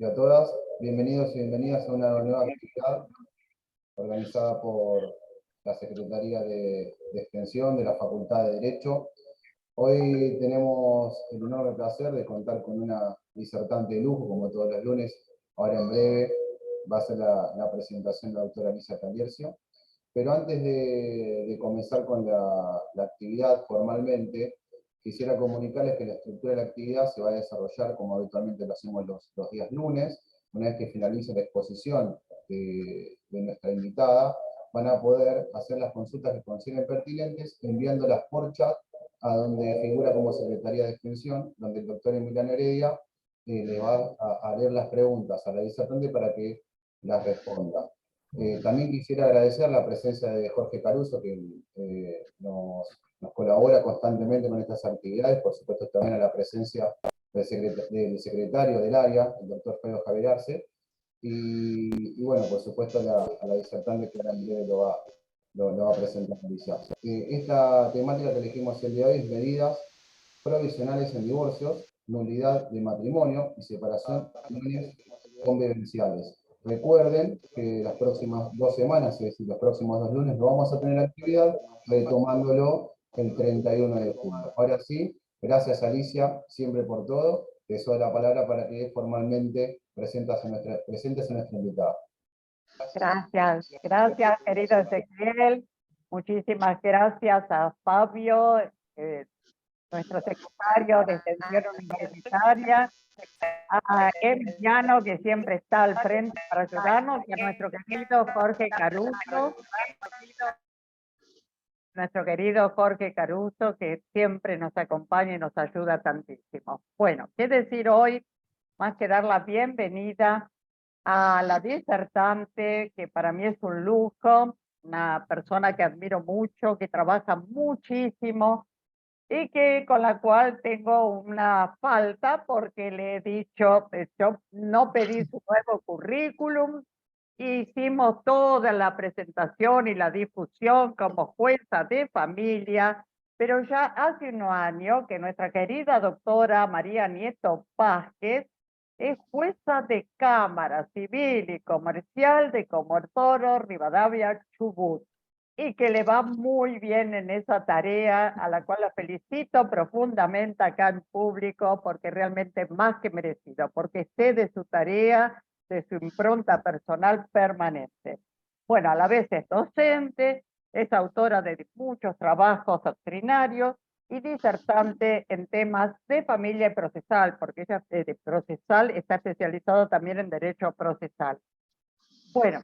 y a todas. Bienvenidos y bienvenidas a una nueva actividad organizada por la Secretaría de Extensión de la Facultad de Derecho. Hoy tenemos el enorme placer de contar con una disertante de lujo, como todos los lunes. Ahora en breve va a ser la presentación de la doctora Alicia Taliercio. Pero antes de comenzar con la actividad formalmente, quisiera comunicarles que la estructura de la actividad se va a desarrollar como habitualmente lo hacemos los días lunes. Una vez que finalice la exposición de nuestra invitada, van a poder hacer las consultas que consideren pertinentes, enviándolas por chat a donde figura como Secretaría de Extensión, donde el doctor Emiliano Heredia le va a leer las preguntas a la disertante para que las responda. También quisiera agradecer la presencia de Jorge Caruso, que nos colabora constantemente con estas actividades, por supuesto también a la presencia del secretario del área, el doctor Pedro Javier Arce, y bueno, por supuesto a la disertante que ahora en breve lo va a presentar Alicia. Esta temática que elegimos el día de hoy es medidas provisionales en divorcios, nulidad de matrimonio y separación de bienes convivenciales. Recuerden que las próximas 2 semanas, es decir, los próximos 2 lunes, no vamos a tener actividad, retomándolo el 31 de julio. Ahora sí, gracias Alicia, siempre por todo. Te doy la palabra para que formalmente presentes a nuestra invitada. Gracias querido Ezequiel. Muchísimas gracias a Fabio, nuestro secretario de Extensión Universitaria, a Emiliano, que siempre está al frente para ayudarnos, y a nuestro querido Jorge Caruso, que siempre nos acompaña y nos ayuda tantísimo. Bueno, qué decir hoy, más que dar la bienvenida a la disertante, que para mí es un lujo, una persona que admiro mucho, que trabaja muchísimo, y con la cual tengo una falta porque le he dicho, yo no pedí su nuevo currículum, hicimos toda la presentación y la difusión como jueza de familia, pero ya hace unos años que nuestra querida doctora María Nieto Vázquez es jueza de Cámara Civil y Comercial de Comodoro Rivadavia, Chubut, y que le va muy bien en esa tarea, a la cual la felicito profundamente acá en público, porque realmente es más que merecido, porque sé de su tarea, de su impronta personal permanente. Bueno, a la vez es docente, es autora de muchos trabajos doctrinarios y disertante en temas de familia y procesal, porque ella de procesal está especializada también en derecho procesal. Bueno,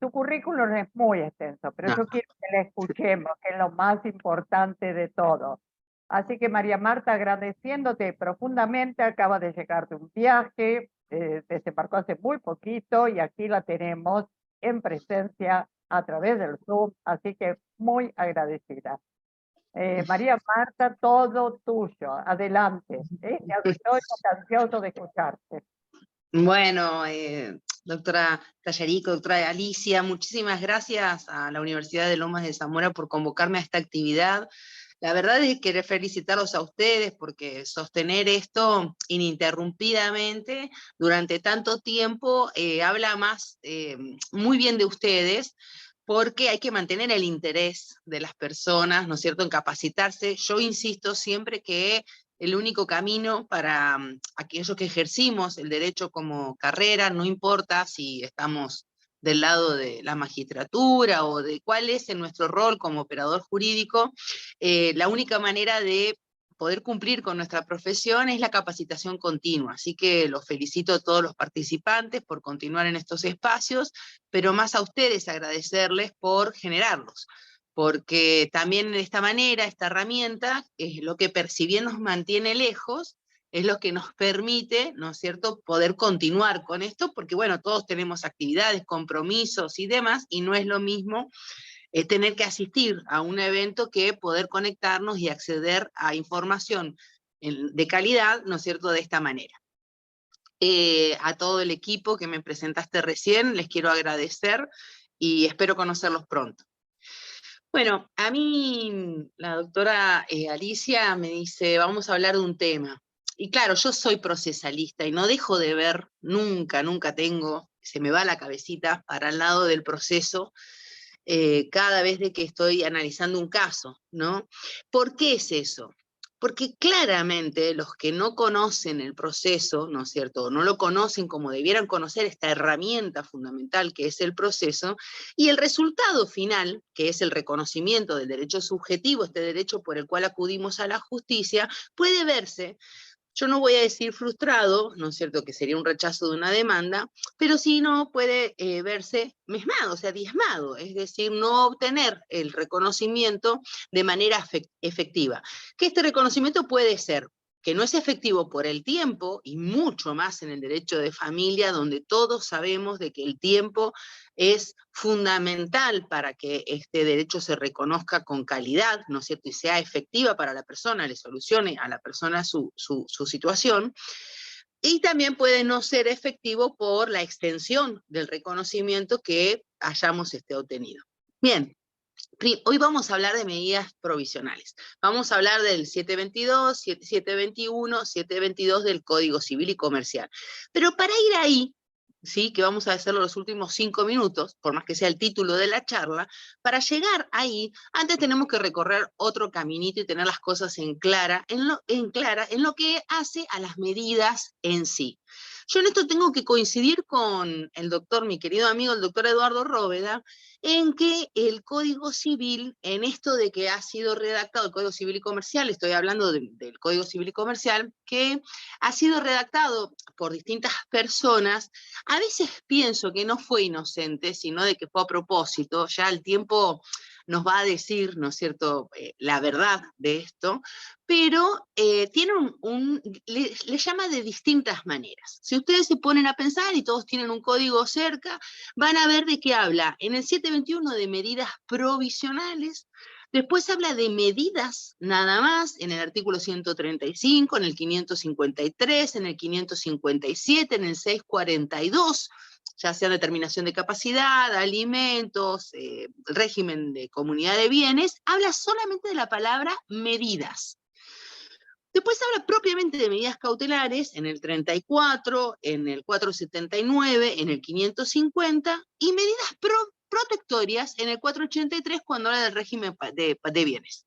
su currículum es muy extenso, pero yo quiero que la escuchemos, que es lo más importante de todo. Así que María Marta, agradeciéndote profundamente, acaba de llegar de un viaje, desembarcó hace muy poquito y aquí la tenemos en presencia a través del Zoom, así que muy agradecida. María Marta, todo tuyo, adelante. Estoy ansioso de escucharte. Bueno, doctora Tallarico, doctora Alicia, muchísimas gracias a la Universidad de Lomas de Zamora por convocarme a esta actividad. La verdad es que quería felicitarlos a ustedes porque sostener esto ininterrumpidamente durante tanto tiempo habla muy bien de ustedes, porque hay que mantener el interés de las personas, ¿no es cierto?, en capacitarse. Yo insisto siempre que el único camino para aquellos que ejercimos el derecho como carrera, no importa si estamos del lado de la magistratura o de cuál es nuestro rol como operador jurídico, la única manera de poder cumplir con nuestra profesión es la capacitación continua. Así que los felicito a todos los participantes por continuar en estos espacios, pero más a ustedes agradecerles por generarlos, porque también de esta manera, esta herramienta, es lo que si bien nos mantiene lejos, es lo que nos permite, ¿no es cierto?, poder continuar con esto, porque bueno, todos tenemos actividades, compromisos y demás, y no es lo mismo tener que asistir a un evento que poder conectarnos y acceder a información de calidad, ¿no es cierto?, de esta manera. A todo el equipo que me presentaste recién, les quiero agradecer y espero conocerlos pronto. Bueno, a mí la doctora Alicia me dice, vamos a hablar de un tema. y claro, yo soy procesalista y no dejo de ver, nunca se me va la cabecita para el lado del proceso, cada vez de que estoy analizando un caso, ¿no? ¿Por qué es eso? Porque claramente los que no conocen el proceso, ¿no es cierto? No lo conocen como debieran conocer esta herramienta fundamental que es el proceso, y el resultado final, que es el reconocimiento del derecho subjetivo, este derecho por el cual acudimos a la justicia, puede verse, yo no voy a decir frustrado, ¿no es cierto?, que sería un rechazo de una demanda, pero sí no puede verse mesmado, o sea, diezmado, es decir, no obtener el reconocimiento de manera efectiva. Que este reconocimiento puede ser que no es efectivo por el tiempo, y mucho más en el derecho de familia, donde todos sabemos de que el tiempo es fundamental para que este derecho se reconozca con calidad, ¿no es cierto?, y sea efectiva para la persona, le solucione a la persona su situación. Y también puede no ser efectivo por la extensión del reconocimiento que hayamos obtenido. Bien. Hoy vamos a hablar de medidas provisionales. Vamos a hablar del 722, 721, 722 del Código Civil y Comercial. Pero para ir ahí, ¿sí?, que vamos a hacerlo los últimos 5 minutos, por más que sea el título de la charla, para llegar ahí, antes tenemos que recorrer otro caminito y tener las cosas en clara en lo que hace a las medidas en sí. Yo en esto tengo que coincidir con el doctor, mi querido amigo, el doctor Eduardo Róveda, en que el Código Civil, en esto de que ha sido redactado, el Código Civil y Comercial, estoy hablando del Código Civil y Comercial, que ha sido redactado por distintas personas, a veces pienso que no fue inocente, sino de que fue a propósito, ya el tiempo nos va a decir, ¿no es cierto?, la verdad de esto, pero tiene le llama de distintas maneras. Si ustedes se ponen a pensar y todos tienen un código cerca, van a ver de qué habla. En el 721 de medidas provisionales, después habla de medidas nada más, en el artículo 135, en el 553, en el 557, en el 642, ya sea determinación de capacidad, alimentos, régimen de comunidad de bienes, habla solamente de la palabra medidas. Después habla propiamente de medidas cautelares en el 34, en el 479, en el 550, y medidas protectorias en el 483 cuando habla del régimen de bienes.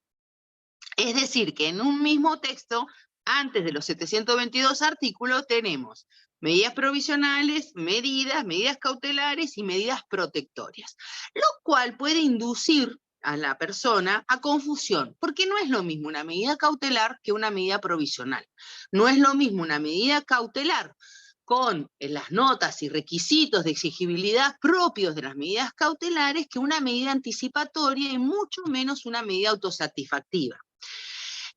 Es decir, que en un mismo texto, antes de los 722 artículos, tenemos medidas provisionales, medidas cautelares y medidas protectorias, lo cual puede inducir a la persona a confusión, porque no es lo mismo una medida cautelar que una medida provisional. No es lo mismo una medida cautelar con las notas y requisitos de exigibilidad propios de las medidas cautelares que una medida anticipatoria y mucho menos una medida autosatisfactiva.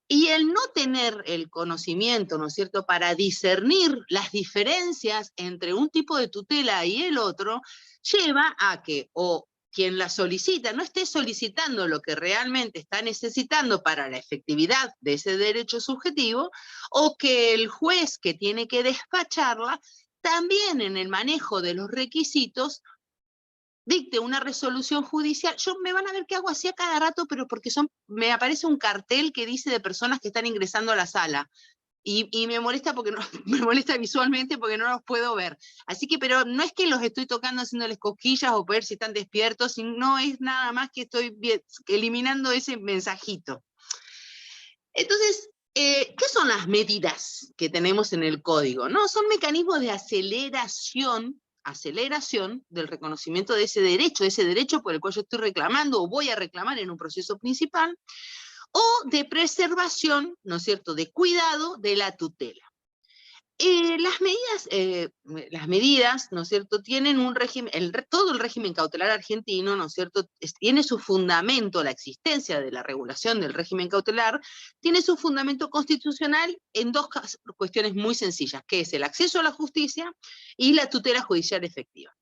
Y el no tener el conocimiento, ¿no es cierto?, para discernir las diferencias entre un tipo de tutela y el otro, lleva a que o quien la solicita no esté solicitando lo que realmente está necesitando para la efectividad de ese derecho subjetivo, o que el juez que tiene que despacharla, también en el manejo de los requisitos, dicte una resolución judicial. Yo me van a ver que hago así a cada rato, pero porque me aparece un cartel que dice de personas que están ingresando a la sala. Y me molesta porque no, me molesta visualmente porque no los puedo ver. Así que, pero no es que los estoy tocando haciéndoles cosquillas o ver si están despiertos, no es nada más que estoy eliminando ese mensajito. Entonces, ¿qué son las medidas que tenemos en el código? No, son mecanismos de aceleración del reconocimiento de ese derecho por el cual yo estoy reclamando o voy a reclamar en un proceso principal, o de preservación, ¿no es cierto?, de cuidado de la tutela. Las medidas, ¿no es cierto?, tienen un régimen, todo el régimen cautelar argentino, ¿no es cierto?, tiene su fundamento, la existencia de la regulación del régimen cautelar, tiene su fundamento constitucional en dos cuestiones muy sencillas, que es el acceso a la justicia y la tutela judicial efectiva.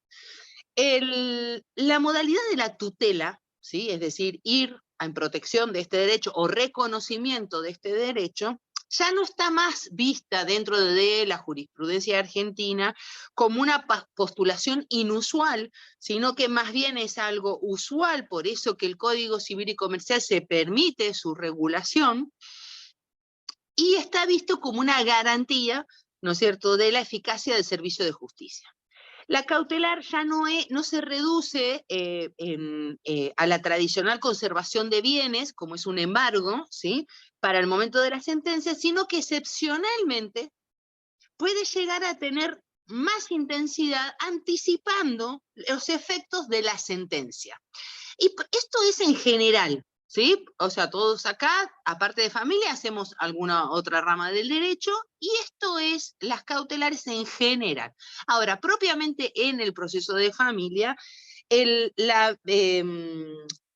La modalidad de la tutela, ¿sí?, es decir, ir en protección de este derecho o reconocimiento de este derecho, ya no está más vista dentro de la jurisprudencia argentina como una postulación inusual, sino que más bien es algo usual, por eso que el Código Civil y Comercial se permite su regulación, y está visto como una garantía, ¿no es cierto?, de la eficacia del servicio de justicia. La cautelar ya no se reduce a la tradicional conservación de bienes, como es un embargo, ¿sí?, para el momento de la sentencia, sino que excepcionalmente puede llegar a tener más intensidad anticipando los efectos de la sentencia. Y esto es en general, ¿sí? O sea, todos acá, aparte de familia, hacemos alguna otra rama del derecho, y esto es las cautelares en general. Ahora, propiamente en el proceso de familia,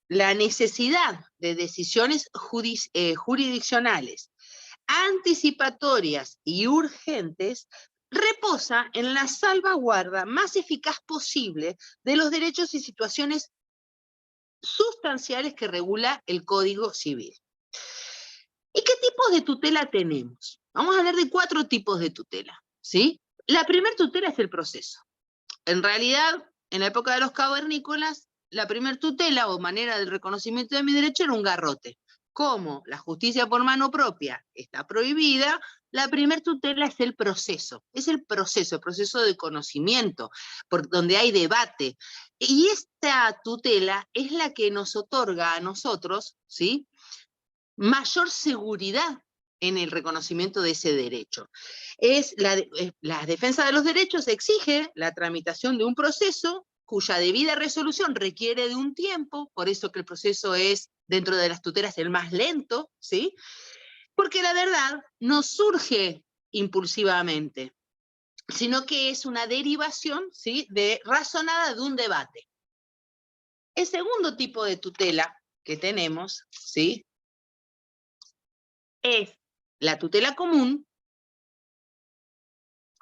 la necesidad de decisiones jurisdiccionales anticipatorias y urgentes reposa en la salvaguarda más eficaz posible de los derechos y situaciones sustanciales que regula el Código Civil. ¿Y qué tipos de tutela tenemos? Vamos a hablar de 4 tipos de tutela, ¿sí? La primera tutela es el proceso. En realidad, en la época de los cavernícolas, la primera tutela o manera del reconocimiento de mi derecho era un garrote. Como la justicia por mano propia está prohibida, la primera tutela es el proceso el proceso de conocimiento, por donde hay debate. Y esta tutela es la que nos otorga a nosotros, ¿sí?, mayor seguridad en el reconocimiento de ese derecho. La defensa de los derechos exige la tramitación de un proceso cuya debida resolución requiere de un tiempo, por eso que el proceso es, dentro de las tutelas, el más lento, ¿sí? Porque la verdad no surge impulsivamente, sino que es una derivación, ¿sí?, razonada de un debate. El segundo tipo de tutela que tenemos, ¿sí?, es la tutela común.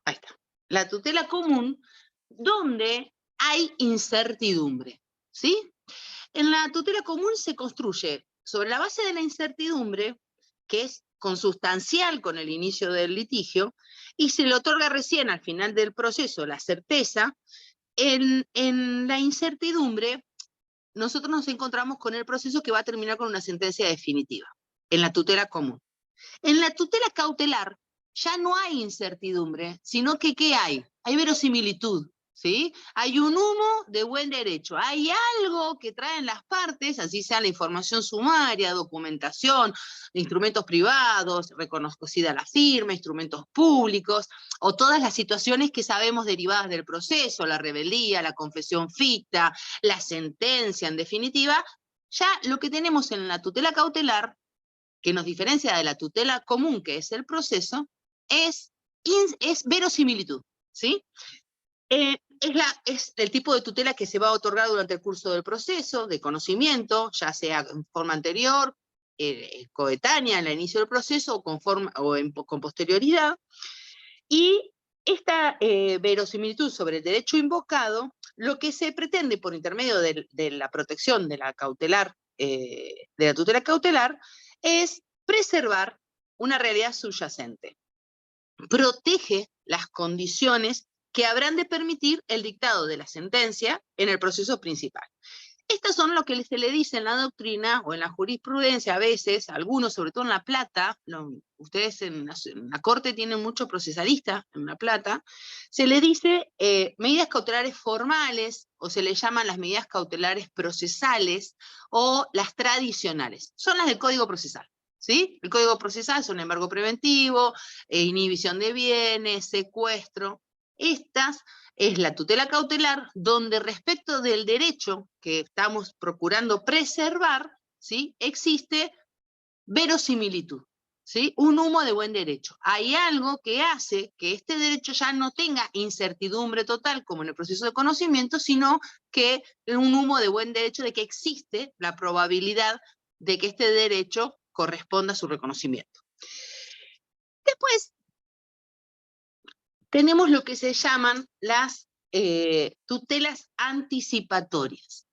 Ahí está. La tutela común, donde hay incertidumbre, ¿sí? En la tutela común se construye sobre la base de la incertidumbre, que es consustancial con el inicio del litigio, y se le otorga recién al final del proceso la certeza. En la incertidumbre, nosotros nos encontramos con el proceso que va a terminar con una sentencia definitiva, en la tutela común. En la tutela cautelar ya no hay incertidumbre, sino que ¿qué hay? Hay verosimilitud, ¿sí? Hay un humo de buen derecho, hay algo que traen las partes, así sea la información sumaria, documentación, instrumentos privados, reconocida la firma, instrumentos públicos, o todas las situaciones que sabemos derivadas del proceso, la rebeldía, la confesión ficta, la sentencia, en definitiva. Ya lo que tenemos en la tutela cautelar, que nos diferencia de la tutela común, que es el proceso, es verosimilitud, ¿sí? Es el tipo de tutela que se va a otorgar durante el curso del proceso, de conocimiento, ya sea en forma anterior, coetánea al inicio del proceso, con posterioridad. Y esta verosimilitud sobre el derecho invocado, lo que se pretende por intermedio de la protección de la cautelar, de la tutela cautelar, es preservar una realidad subyacente. Protege las condiciones que habrán de permitir el dictado de la sentencia en el proceso principal. Estas son lo que se le dice en la doctrina o en la jurisprudencia a veces, algunos, sobre todo en La Plata, ustedes en la corte tienen muchos procesalistas en La Plata, se le dice medidas cautelares formales, o se le llaman las medidas cautelares procesales, o las tradicionales. Son las del Código Procesal, ¿sí? El Código Procesal son embargo preventivo, inhibición de bienes, secuestro. Estas es la tutela cautelar, donde respecto del derecho que estamos procurando preservar, ¿sí?, existe verosimilitud, ¿sí?, un humo de buen derecho. Hay algo que hace que este derecho ya no tenga incertidumbre total, como en el proceso de conocimiento, sino que un humo de buen derecho, de que existe la probabilidad de que este derecho corresponda a su reconocimiento. Después, tenemos lo que se llaman las tutelas anticipatorias,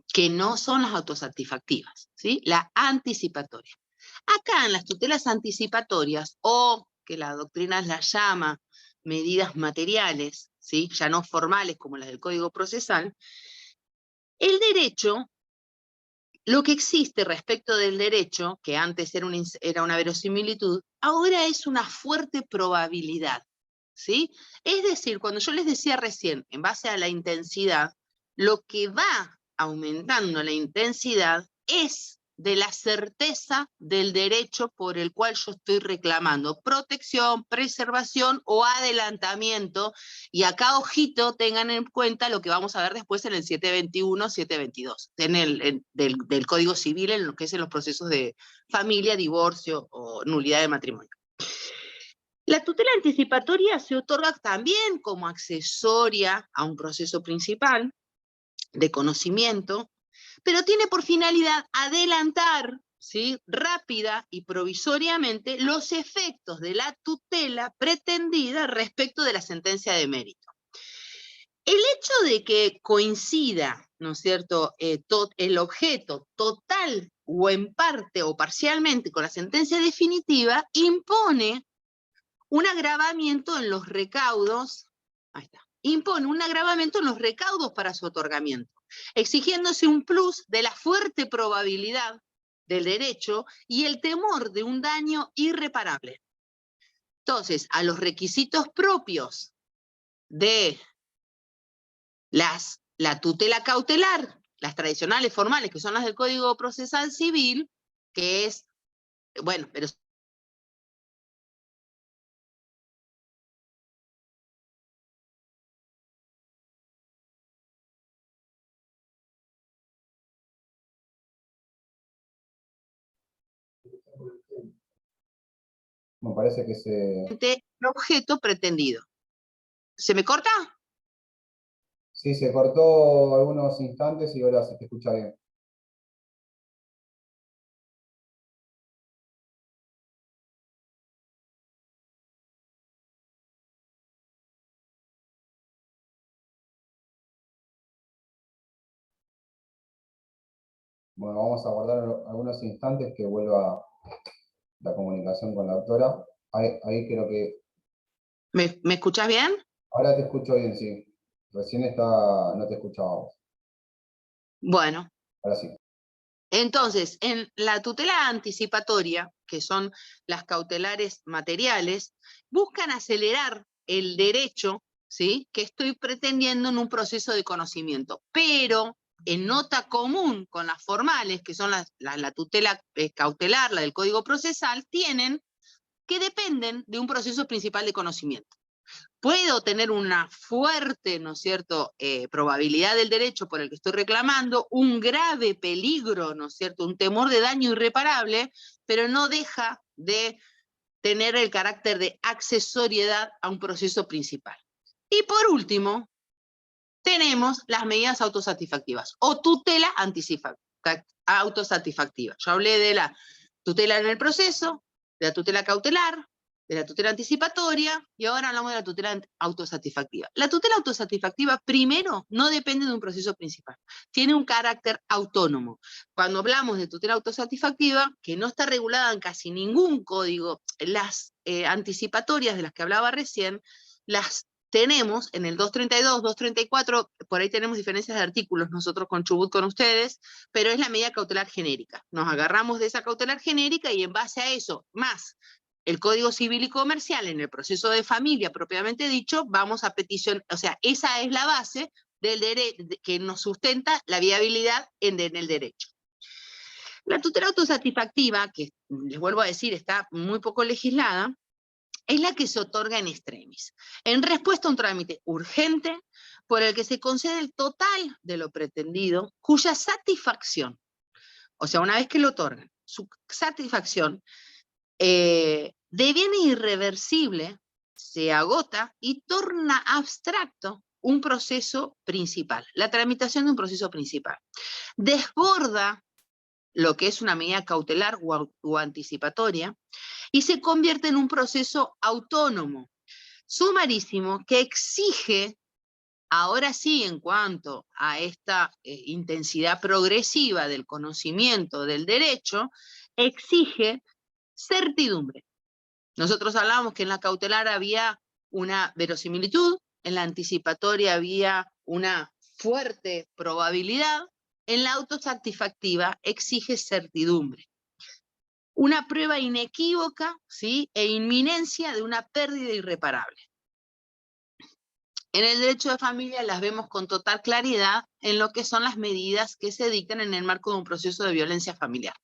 que no son las autosatisfactivas, ¿sí? La anticipatoria. Acá en las tutelas anticipatorias, o que la doctrina las llama medidas materiales, ¿sí?, ya no formales como las del Código Procesal, el derecho lo que existe respecto del derecho, que antes era una verosimilitud, ahora es una fuerte probabilidad, ¿sí? Es decir, cuando yo les decía recién, en base a la intensidad, lo que va aumentando la intensidad es de la certeza del derecho por el cual yo estoy reclamando protección, preservación o adelantamiento. Y acá, ojito, tengan en cuenta lo que vamos a ver después en el 721, 722, del Código Civil, en lo que es en los procesos de familia, divorcio o nulidad de matrimonio. La tutela anticipatoria se otorga también como accesoria a un proceso principal de conocimiento, pero tiene por finalidad adelantar, ¿sí?, rápida y provisoriamente los efectos de la tutela pretendida respecto de la sentencia de mérito. El hecho de que coincida, ¿no es cierto?, el objeto total o en parte o parcialmente con la sentencia definitiva impone un agravamiento en los recaudos, ahí está, impone un agravamiento en los recaudos para su otorgamiento, exigiéndose un plus de la fuerte probabilidad del derecho y el temor de un daño irreparable. Entonces, a los requisitos propios de la tutela cautelar, las tradicionales formales, que son las del Código Procesal Civil, que es, bueno, pero Me parece que el objeto pretendido. ¿Se me corta? sí, se cortó algunos instantes y ahora se te escucha bien. Bueno, vamos a guardar algunos instantes que vuelva la comunicación con la doctora. Ahí creo que... ¿Me escuchás bien? Ahora te escucho bien, sí. Recién no te escuchábamos. Bueno, Ahora sí. entonces, en la tutela anticipatoria, que son las cautelares materiales, buscan acelerar el derecho, ¿sí?, que estoy pretendiendo en un proceso de conocimiento, pero en nota común con las formales, que son la tutela cautelar, la del Código Procesal, que dependen de un proceso principal de conocimiento. Puedo tener una fuerte, ¿no es cierto?, probabilidad del derecho por el que estoy reclamando, un grave peligro, ¿no es cierto?, un temor de daño irreparable, pero no deja de tener el carácter de accesoriedad a un proceso principal. Y por último, tenemos las medidas autosatisfactivas o tutela autosatisfactiva. Yo hablé de la tutela en el proceso, de la tutela cautelar, de la tutela anticipatoria, y ahora hablamos de la tutela autosatisfactiva. La tutela autosatisfactiva, primero, no depende de un proceso principal. Tiene un carácter autónomo. Cuando hablamos de tutela autosatisfactiva, que no está regulada en casi ningún código, las anticipatorias de las que hablaba recién, las tenemos en el 232, 234, por ahí tenemos diferencias de artículos nosotros con Chubut con ustedes, pero es la medida cautelar genérica. Nos agarramos de esa cautelar genérica y en base a eso, más el Código Civil y Comercial en el proceso de familia propiamente dicho, vamos a petición, o sea, esa es la base del que nos sustenta la viabilidad en el derecho. La tutela autosatisfactiva, que les vuelvo a decir, está muy poco legislada, es la que se otorga en extremis, en respuesta a un trámite urgente por el que se concede el total de lo pretendido, cuya satisfacción, o sea, una vez que lo otorgan, su satisfacción deviene irreversible, se agota y torna abstracto un proceso principal, la tramitación de un proceso principal. Desborda lo que es una medida cautelar o anticipatoria, y se convierte en un proceso autónomo, sumarísimo, que exige, ahora sí, en cuanto a esta intensidad progresiva del conocimiento del derecho, exige certidumbre. Nosotros hablábamos que en la cautelar había una verosimilitud, en la anticipatoria había una fuerte probabilidad, en la autosatisfactiva exige certidumbre. Una prueba inequívoca, ¿sí?, e inminencia de una pérdida irreparable. En el derecho de familia las vemos con total claridad en lo que son las medidas que se dictan en el marco de un proceso de violencia familiar.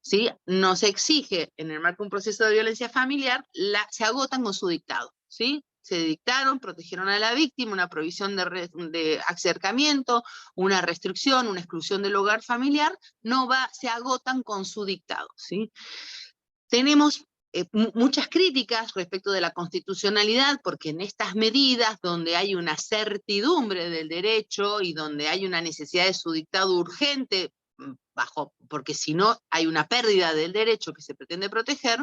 ¿Sí? No se exige en el marco de un proceso de violencia familiar, se agotan con su dictado. ¿Sí? Se dictaron, protegieron a la víctima, una provisión de acercamiento, una restricción, una exclusión del hogar familiar, se agotan con su dictado. ¿Sí? Tenemos muchas críticas respecto de la constitucionalidad, porque en estas medidas donde hay una certidumbre del derecho y donde hay una necesidad de su dictado urgente, porque si no hay una pérdida del derecho que se pretende proteger,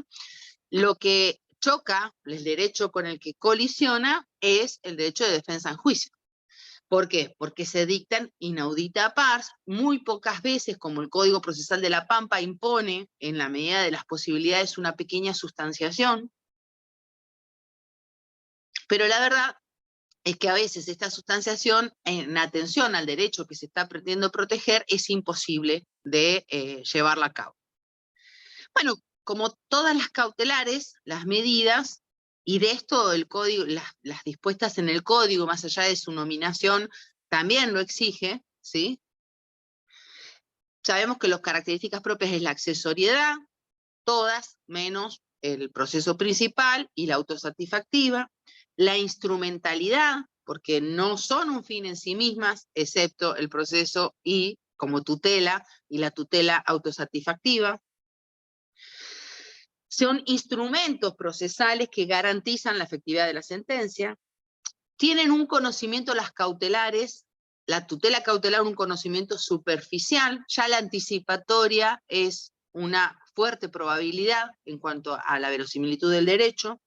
lo que choca, el derecho con el que colisiona, es el derecho de defensa en juicio. ¿Por qué? Porque se dictan inaudita pars, muy pocas veces, como el Código Procesal de la Pampa impone, en la medida de las posibilidades, una pequeña sustanciación. Pero la verdad es que a veces esta sustanciación, en atención al derecho que se está pretendiendo proteger, es imposible de llevarla a cabo. Bueno, como todas las cautelares, las medidas, y de esto el código, las dispuestas en el código, más allá de su nominación, también lo exige, ¿sí? Sabemos que las características propias es la accesoriedad, todas menos el proceso principal y la autosatisfactiva, la instrumentalidad, porque no son un fin en sí mismas, excepto el proceso y como tutela, y la tutela autosatisfactiva. Son instrumentos procesales que garantizan la efectividad de la sentencia. Tienen un conocimiento las cautelares, la tutela cautelar un conocimiento superficial, ya la anticipatoria es una fuerte probabilidad en cuanto a la verosimilitud del derecho.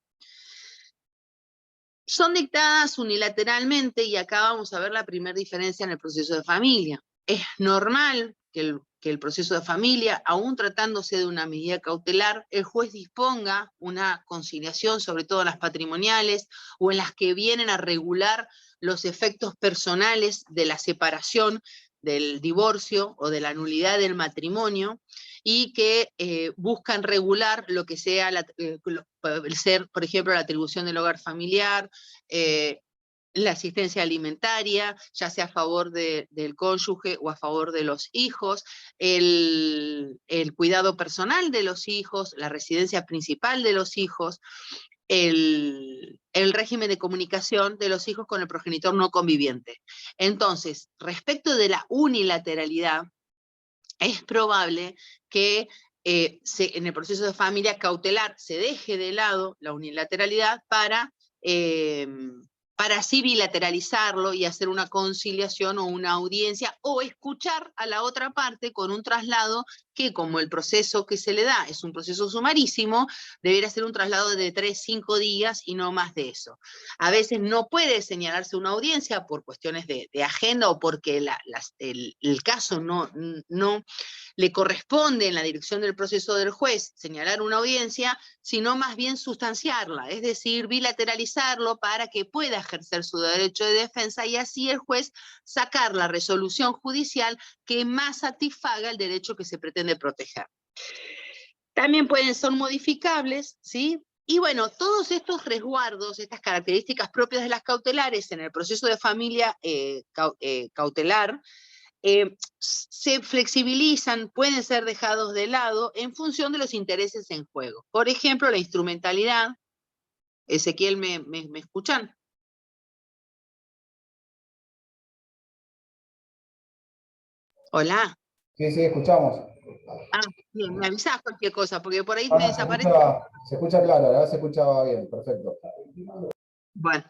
Son dictadas unilateralmente, y acá vamos a ver la primera diferencia en el proceso de familia. Es normal que el proceso de familia, aún tratándose de una medida cautelar, el juez disponga una conciliación, sobre todo en las patrimoniales, o en las que vienen a regular los efectos personales de la separación, del divorcio o de la nulidad del matrimonio, y que buscan regular lo que sea, por ejemplo, la atribución del hogar familiar, la asistencia alimentaria, ya sea a favor del cónyuge o a favor de los hijos, el cuidado personal de los hijos, la residencia principal de los hijos, el régimen de comunicación de los hijos con el progenitor no conviviente. Entonces, respecto de la unilateralidad, es probable que en el proceso de familia cautelar se deje de lado la unilateralidad para así bilateralizarlo y hacer una conciliación o una audiencia, o escuchar a la otra parte con un traslado que, como el proceso que se le da es un proceso sumarísimo, debería ser un traslado de 3-5 días y no más de eso. A veces no puede señalarse una audiencia por cuestiones de agenda, o porque el caso no le corresponde en la dirección del proceso del juez señalar una audiencia, sino más bien sustanciarla, es decir, bilateralizarlo para que pueda ejercer su derecho de defensa, y así el juez sacar la resolución judicial que más satisfaga el derecho que se pretende proteger. También ser modificables, ¿sí? Y bueno, todos estos resguardos, estas características propias de las cautelares en el proceso de familia cautelar, se flexibilizan, pueden ser dejados de lado en función de los intereses en juego. Por ejemplo, la instrumentalidad. Ezequiel, ¿me escuchan? Hola. Sí, escuchamos. Ah, bien, me avisás cualquier cosa, porque por ahí me desaparece. Se escucha claro, ahora se escuchaba bien, perfecto. Bueno.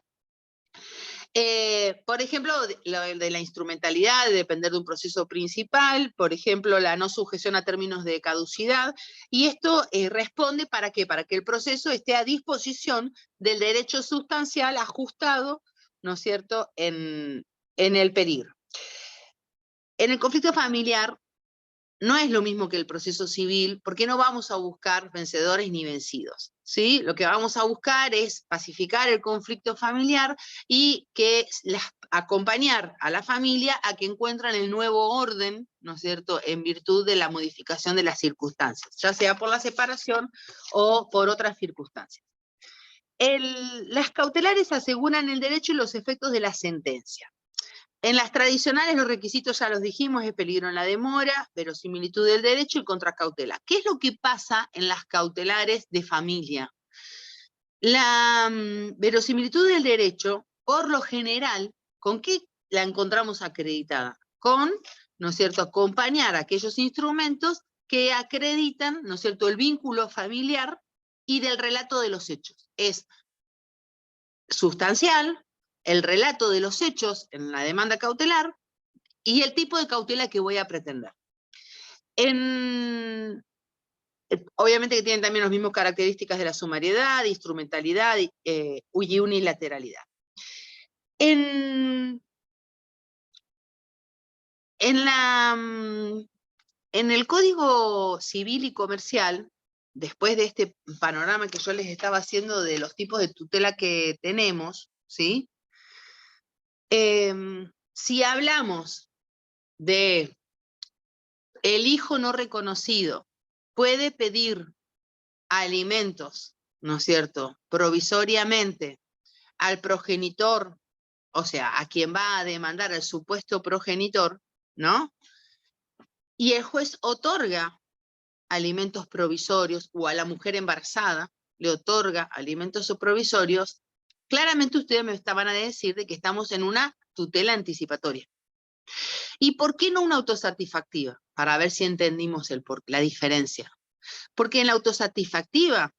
Por ejemplo, de la instrumentalidad, de depender de un proceso principal, por ejemplo, la no sujeción a términos de caducidad, y esto responde ¿para qué? Para que el proceso esté a disposición del derecho sustancial ajustado, ¿no es cierto?, en el peligro. En el conflicto familiar, no es lo mismo que el proceso civil, porque no vamos a buscar vencedores ni vencidos, ¿sí? Lo que vamos a buscar es pacificar el conflicto familiar y acompañar a la familia a que encuentren el nuevo orden, ¿no es cierto?, en virtud de la modificación de las circunstancias, ya sea por la separación o por otras circunstancias. Las cautelares aseguran el derecho y los efectos de la sentencia. En las tradicionales los requisitos ya los dijimos, es peligro en la demora, verosimilitud del derecho y contracautela. ¿Qué es lo que pasa en las cautelares de familia? La verosimilitud del derecho, por lo general, ¿con qué la encontramos acreditada? Con, ¿no es cierto?, acompañar aquellos instrumentos que acreditan, ¿no es cierto?, el vínculo familiar y del relato de los hechos. Es sustancial el relato de los hechos en la demanda cautelar y el tipo de cautela que voy a pretender. Obviamente que tienen también las mismas características de la sumariedad, instrumentalidad y unilateralidad. En el Código Civil y Comercial, después de este panorama que yo les estaba haciendo de los tipos de tutela que tenemos, ¿sí? Si hablamos de el hijo no reconocido, puede pedir alimentos, ¿no es cierto?, provisoriamente al progenitor, o sea, a quien va a demandar al supuesto progenitor, ¿no? Y el juez otorga alimentos provisorios, o a la mujer embarazada le otorga alimentos provisorios, claramente ustedes me van a decir de que estamos en una tutela anticipatoria. ¿Y por qué no una autosatisfactiva? Para ver si entendimos la diferencia. Porque en la autosatisfactiva,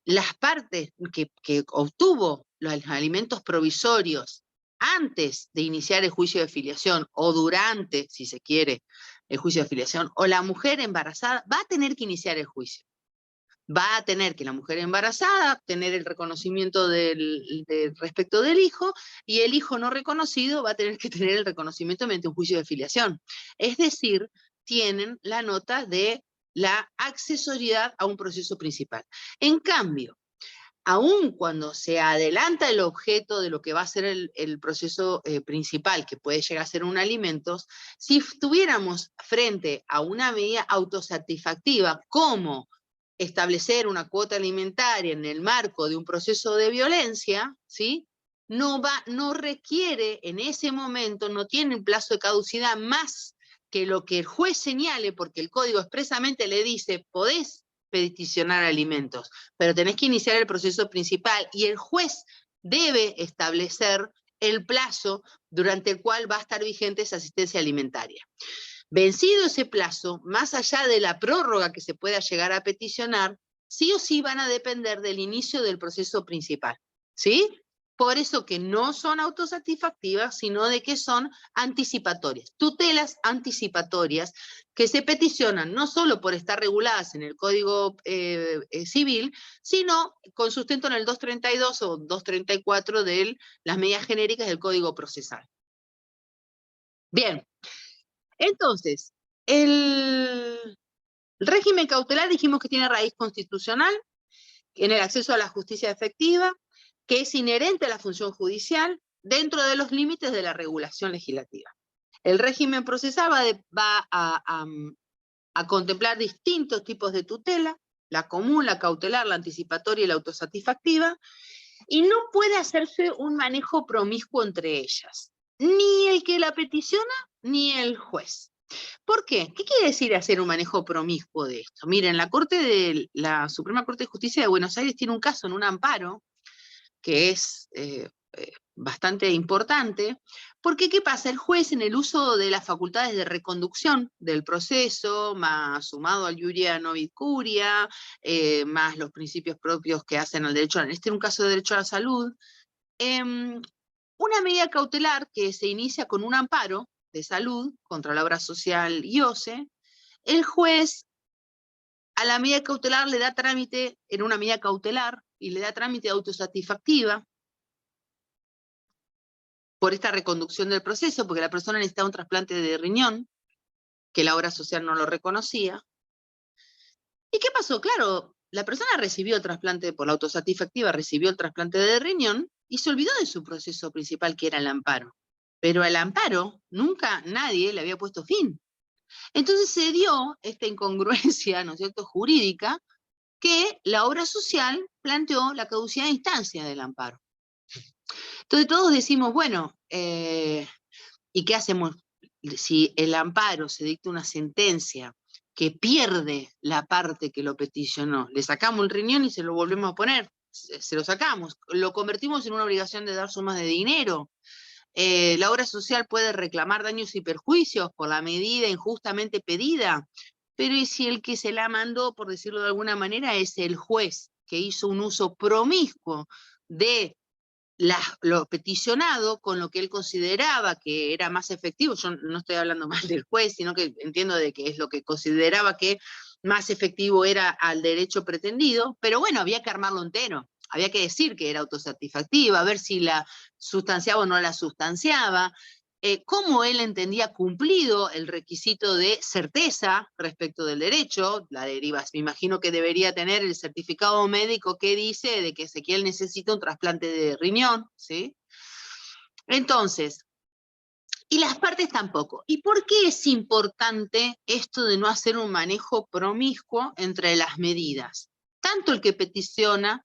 las partes que obtuvo los alimentos provisorios antes de iniciar el juicio de filiación, o durante, si se quiere, el juicio de filiación, o la mujer embarazada, va a tener que iniciar el juicio. Va a tener que la mujer embarazada tener el reconocimiento respecto del hijo, y el hijo no reconocido va a tener que tener el reconocimiento mediante un juicio de filiación. Es decir, tienen la nota de la accesoriedad a un proceso principal. En cambio, aun cuando se adelanta el objeto de lo que va a ser el proceso principal, que puede llegar a ser un alimentos, si estuviéramos frente a una medida autosatisfactiva, como establecer una cuota alimentaria en el marco de un proceso de violencia, ¿sí?, no requiere en ese momento, no tiene un plazo de caducidad más que lo que el juez señale, porque el código expresamente le dice, podés peticionar alimentos, pero tenés que iniciar el proceso principal, y el juez debe establecer el plazo durante el cual va a estar vigente esa asistencia alimentaria. Vencido ese plazo, más allá de la prórroga que se pueda llegar a peticionar, sí o sí van a depender del inicio del proceso principal, ¿sí? Por eso que no son autosatisfactivas, sino de que son anticipatorias, tutelas anticipatorias que se peticionan no solo por estar reguladas en el Código Civil, sino con sustento en el 232 o 234 de las medidas genéricas del Código Procesal. Bien, entonces, el régimen cautelar dijimos que tiene raíz constitucional en el acceso a la justicia efectiva, que es inherente a la función judicial dentro de los límites de la regulación legislativa. El régimen procesal va a contemplar distintos tipos de tutela, la común, la cautelar, la anticipatoria y la autosatisfactiva, y no puede hacerse un manejo promiscuo entre ellas, ni el que la peticiona, ni el juez. ¿Por qué? ¿Qué quiere decir hacer un manejo promiscuo de esto? Miren, la Suprema Corte de Justicia de Buenos Aires tiene un caso en un amparo que es bastante importante, porque ¿qué pasa? El juez, en el uso de las facultades de reconducción del proceso, más sumado al iuria novit curia, más los principios propios que hacen al derecho, en un caso de derecho a la salud, una medida cautelar que se inicia con un amparo de salud contra la obra social IOSE, el juez a la medida cautelar le da trámite en una medida cautelar y le da trámite autosatisfactiva por esta reconducción del proceso, porque la persona necesita un trasplante de riñón, que la obra social no lo reconocía. ¿Y qué pasó? Claro, la persona recibió el trasplante por la autosatisfactiva, recibió el trasplante de riñón y se olvidó de su proceso principal, que era el amparo. Pero al amparo nunca nadie le había puesto fin. Entonces se dio esta incongruencia, ¿no es cierto?, jurídica, que la obra social planteó la caducidad de instancia del amparo. Entonces todos decimos, bueno, ¿y qué hacemos si el amparo se dicta una sentencia que pierde la parte que lo peticionó? Le sacamos el riñón y se lo volvemos a poner, se lo sacamos, lo convertimos en una obligación de dar sumas de dinero. La obra social puede reclamar daños y perjuicios por la medida injustamente pedida, pero ¿y si el que se la mandó, por decirlo de alguna manera, es el juez que hizo un uso promiscuo de lo peticionado con lo que él consideraba que era más efectivo? Yo no estoy hablando mal del juez, sino que entiendo de que es lo que consideraba que más efectivo era al derecho pretendido, pero bueno, había que armarlo entero. Había que decir que era autosatisfactiva, a ver si la sustanciaba o no la sustanciaba, cómo él entendía cumplido el requisito de certeza respecto del derecho, la deriva, me imagino que debería tener el certificado médico que dice de que Ezequiel necesita un trasplante de riñón, ¿sí? Entonces, y las partes tampoco. ¿Y por qué es importante esto de no hacer un manejo promiscuo entre las medidas? Tanto el que peticiona,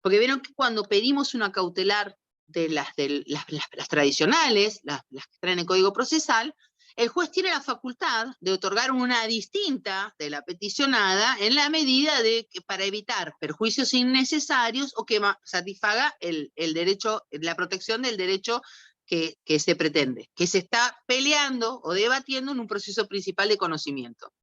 porque vieron que cuando pedimos una cautelar de las tradicionales, las que traen el Código Procesal, el juez tiene la facultad de otorgar una distinta de la peticionada en la medida de que para evitar perjuicios innecesarios o que satisfaga el derecho, la protección del derecho que se pretende, que se está peleando o debatiendo en un proceso principal de conocimiento.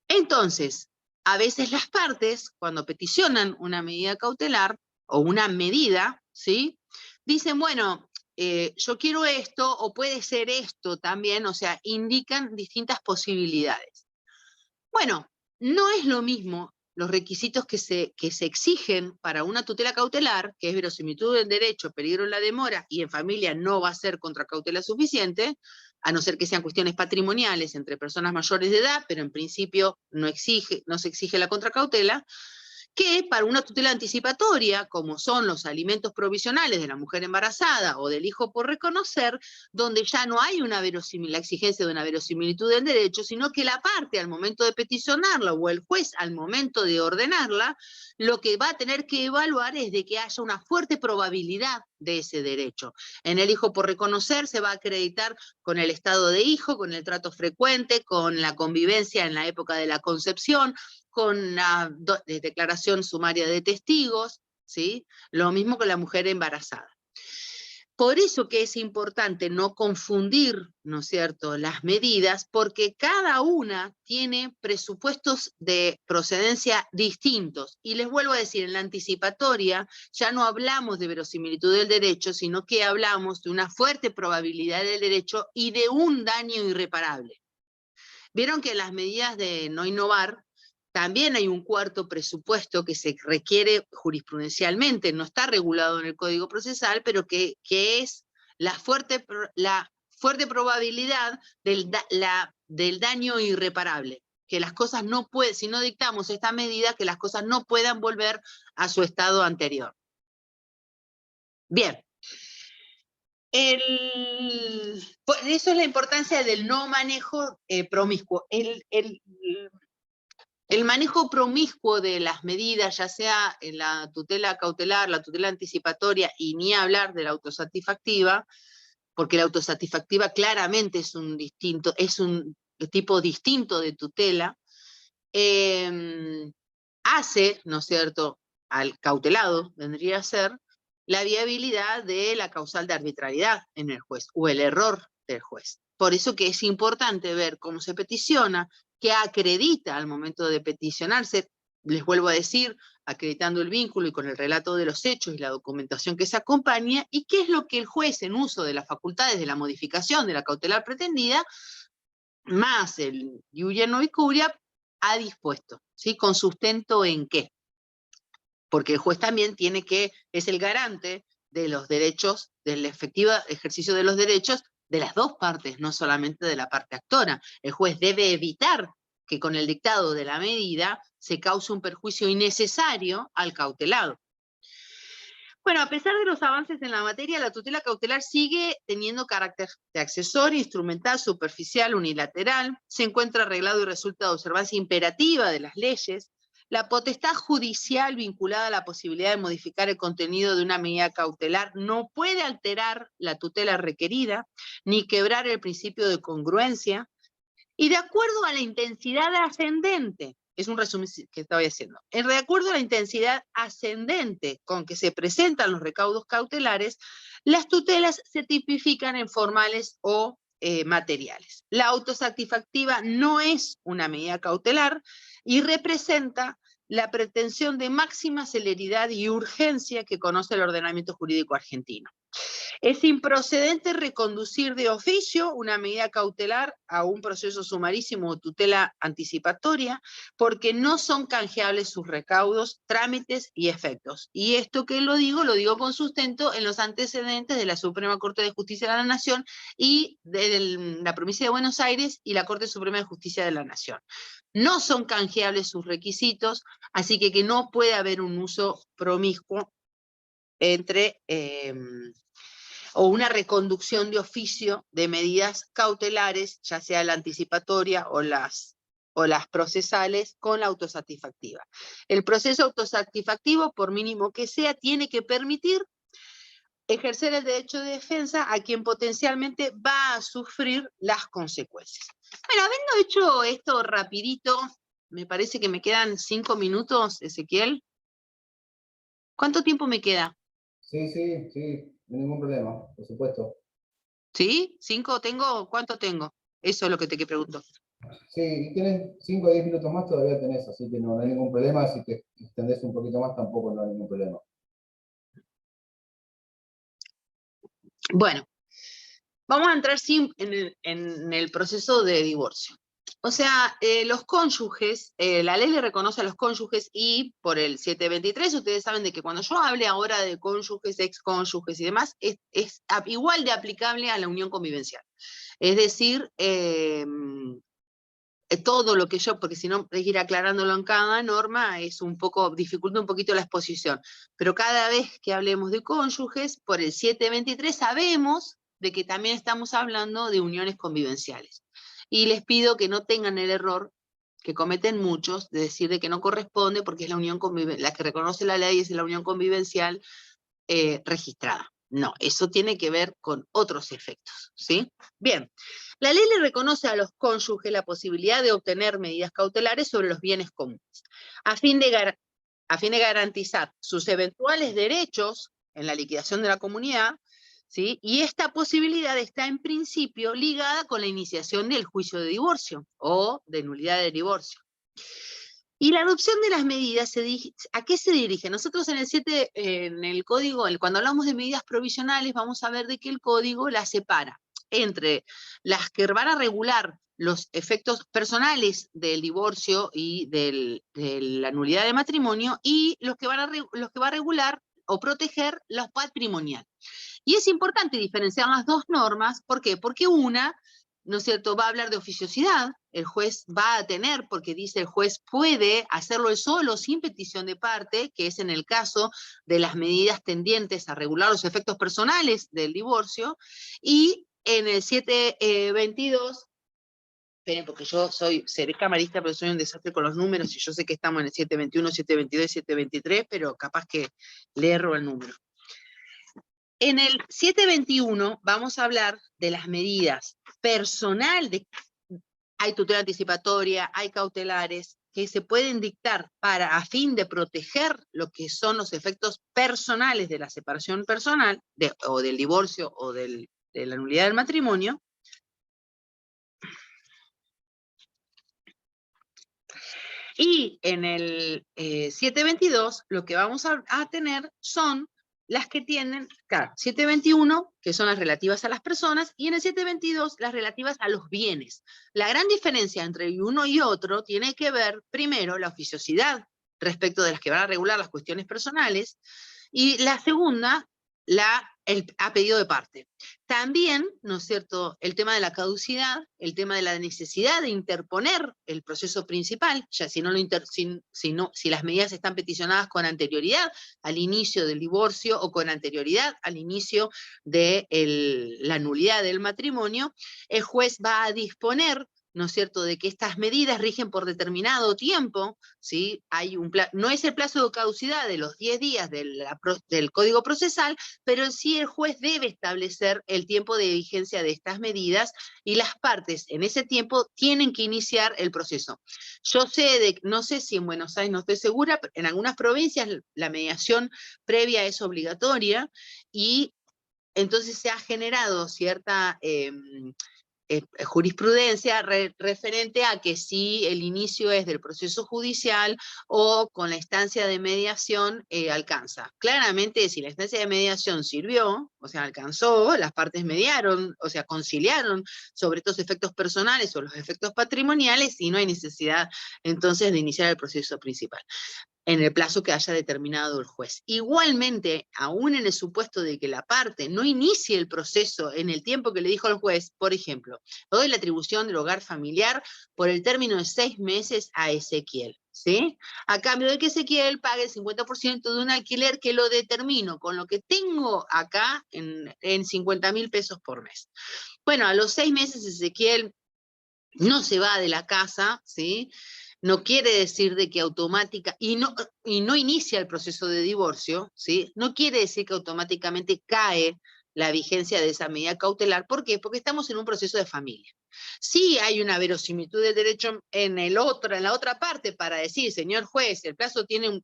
Entonces, a veces las partes, cuando peticionan una medida cautelar o una medida, ¿sí?, dicen, bueno, yo quiero esto, o puede ser esto también, o sea, indican distintas posibilidades. Bueno, no es lo mismo los requisitos que se exigen para una tutela cautelar, que es verosimilitud del derecho, peligro en la demora, y en familia no va a ser contracautela suficiente, a no ser que sean cuestiones patrimoniales entre personas mayores de edad, pero en principio no se exige la contracautela, que para una tutela anticipatoria, como son los alimentos provisionales de la mujer embarazada o del hijo por reconocer, donde ya no hay la exigencia de una verosimilitud del derecho, sino que la parte al momento de peticionarla o el juez al momento de ordenarla, lo que va a tener que evaluar es de que haya una fuerte probabilidad de ese derecho. En el hijo por reconocer se va a acreditar con el estado de hijo, con el trato frecuente, con la convivencia en la época de la concepción, con la declaración sumaria de testigos, ¿sí? Lo mismo con la mujer embarazada. Por eso que es importante no confundir, ¿no es cierto?, las medidas, porque cada una tiene presupuestos de procedencia distintos. Y les vuelvo a decir, en la anticipatoria ya no hablamos de verosimilitud del derecho, sino que hablamos de una fuerte probabilidad del derecho y de un daño irreparable. Vieron que en las medidas de no innovar también hay un cuarto presupuesto que se requiere jurisprudencialmente, no está regulado en el Código Procesal, pero que es la fuerte probabilidad del daño irreparable, que las cosas no pueden, si no dictamos esta medida, que las cosas no puedan volver a su estado anterior. Bien. Por eso es la importancia del no manejo promiscuo. El manejo promiscuo de las medidas, ya sea en la tutela cautelar, la tutela anticipatoria, y ni hablar de la autosatisfactiva, porque la autosatisfactiva claramente es un tipo distinto de tutela, hace, ¿no es cierto?, al cautelado, vendría a ser, la viabilidad de la causal de arbitrariedad en el juez, o el error del juez. Por eso que es importante ver cómo se peticiona, qué acredita al momento de peticionarse, les vuelvo a decir, acreditando el vínculo y con el relato de los hechos y la documentación que se acompaña, y qué es lo que el juez, en uso de las facultades de la modificación de la cautelar pretendida, más el iuria no curia, ha dispuesto, ¿sí? ¿Con sustento en qué? Porque el juez también es el garante de los derechos, del efectivo ejercicio de los derechos de las dos partes, no solamente de la parte actora. El juez debe evitar que con el dictado de la medida se cause un perjuicio innecesario al cautelado. Bueno, a pesar de los avances en la materia, la tutela cautelar sigue teniendo carácter de accesorio, instrumental, superficial, unilateral, se encuentra arreglado y resulta de observancia imperativa de las leyes. La potestad judicial vinculada a la posibilidad de modificar el contenido de una medida cautelar no puede alterar la tutela requerida, ni quebrar el principio de congruencia, y de acuerdo a la intensidad ascendente, es un resumen que estoy haciendo, de acuerdo a la intensidad ascendente con que se presentan los recaudos cautelares, las tutelas se tipifican en formales o materiales. La autosatisfactiva no es una medida cautelar y representa la pretensión de máxima celeridad y urgencia que conoce el ordenamiento jurídico argentino. Es improcedente reconducir de oficio una medida cautelar a un proceso sumarísimo o tutela anticipatoria porque no son canjeables sus recaudos, trámites y efectos. Y esto que lo digo con sustento en los antecedentes de la Suprema Corte de Justicia de la Nación y de la provincia de Buenos Aires y la Corte Suprema de Justicia de la Nación. No son canjeables sus requisitos, así que no puede haber un uso promiscuo entre... o una reconducción de oficio de medidas cautelares, ya sea la anticipatoria o las procesales, con la autosatisfactiva. El proceso autosatisfactivo, por mínimo que sea, tiene que permitir ejercer el derecho de defensa a quien potencialmente va a sufrir las consecuencias. Bueno, habiendo hecho esto rapidito, me parece que me quedan 5 minutos, Ezequiel. ¿Cuánto tiempo me queda? Sí, ningún problema, por supuesto. ¿Sí? ¿5 tengo? ¿Cuánto tengo? Eso es lo que te pregunto. Sí, y tienes 5 o 10 minutos más, todavía tenés, así que no hay ningún problema. Si te extendés un poquito más, tampoco no hay ningún problema. Bueno, vamos a entrar en el proceso de divorcio. O sea, los cónyuges, la ley le reconoce a los cónyuges y por el 723, ustedes saben de que cuando yo hable ahora de cónyuges, excónyuges y demás, es igual de aplicable a la unión convivencial. Es decir, todo lo que yo, porque si no, hay que ir aclarándolo en cada norma, dificulta un poquito la exposición. Pero cada vez que hablemos de cónyuges, por el 723 sabemos de que también estamos hablando de uniones convivenciales. Y les pido que no tengan el error que cometen muchos de decir de que no corresponde porque es la unión la que reconoce la ley es la unión convivencial registrada. No, eso tiene que ver con otros efectos, ¿sí? Bien, la ley le reconoce a los cónyuges la posibilidad de obtener medidas cautelares sobre los bienes comunes, a fin de garantizar sus eventuales derechos en la liquidación de la comunidad, ¿sí? Y esta posibilidad está en principio ligada con la iniciación del juicio de divorcio o de nulidad de divorcio. Y la adopción de las medidas, ¿a qué se dirige? Nosotros en el código, cuando hablamos de medidas provisionales, vamos a ver de que el código las separa entre las que van a regular los efectos personales del divorcio y de la nulidad de matrimonio y los que va a regular o proteger los patrimoniales. Y es importante diferenciar las dos normas, ¿por qué? Porque una, ¿no es cierto?, va a hablar de oficiosidad, el juez va a tener, porque dice el juez puede hacerlo él solo sin petición de parte, que es en el caso de las medidas tendientes a regular los efectos personales del divorcio, y en el 722, esperen, porque yo seré camarista, pero soy un desastre con los números, y yo sé que estamos en el 721, 722, 723, pero capaz que le erro el número. En el 721 vamos a hablar de las medidas personales, hay tutela anticipatoria, hay cautelares, que se pueden dictar a fin de proteger lo que son los efectos personales de la separación personal, o del divorcio, o de la nulidad del matrimonio. Y en el 722 lo que vamos a tener son las que tienen, claro, 721, que son las relativas a las personas, y en el 722 las relativas a los bienes. La gran diferencia entre uno y otro tiene que ver, primero, la oficiosidad respecto de las que van a regular las cuestiones personales, y la segunda, a pedido de parte. También, ¿no es cierto?, el tema de la caducidad, el tema de la necesidad de interponer el proceso principal, ya si las medidas están peticionadas con anterioridad al inicio del divorcio o con anterioridad al inicio de la nulidad del matrimonio, el juez va a disponer, ¿no es cierto?, de que estas medidas rigen por determinado tiempo, ¿sí? No es el plazo de caducidad de los 10 días del Código Procesal, pero sí el juez debe establecer el tiempo de vigencia de estas medidas y las partes en ese tiempo tienen que iniciar el proceso. No sé si en Buenos Aires, no estoy segura, pero en algunas provincias la mediación previa es obligatoria y entonces se ha generado cierta jurisprudencia referente a que si el inicio es del proceso judicial o con la instancia de mediación alcanza. Claramente, si la instancia de mediación sirvió, o sea, alcanzó, las partes mediaron, o sea, conciliaron sobre estos efectos personales o los efectos patrimoniales y no hay necesidad entonces de iniciar el proceso principal en el plazo que haya determinado el juez. Igualmente, aún en el supuesto de que la parte no inicie el proceso en el tiempo que le dijo el juez, por ejemplo, doy la atribución del hogar familiar por el término de 6 meses a Ezequiel, ¿sí? A cambio de que Ezequiel pague el 50% de un alquiler que lo determino con lo que tengo acá en 50.000 pesos por mes. Bueno, a los 6 meses Ezequiel no se va de la casa, ¿sí? No quiere decir de que y no inicia el proceso de divorcio, ¿sí? No quiere decir que automáticamente cae la vigencia de esa medida cautelar. ¿Por qué? Porque estamos en un proceso de familia. Sí hay una verosimilitud del derecho en la otra parte para decir, señor juez,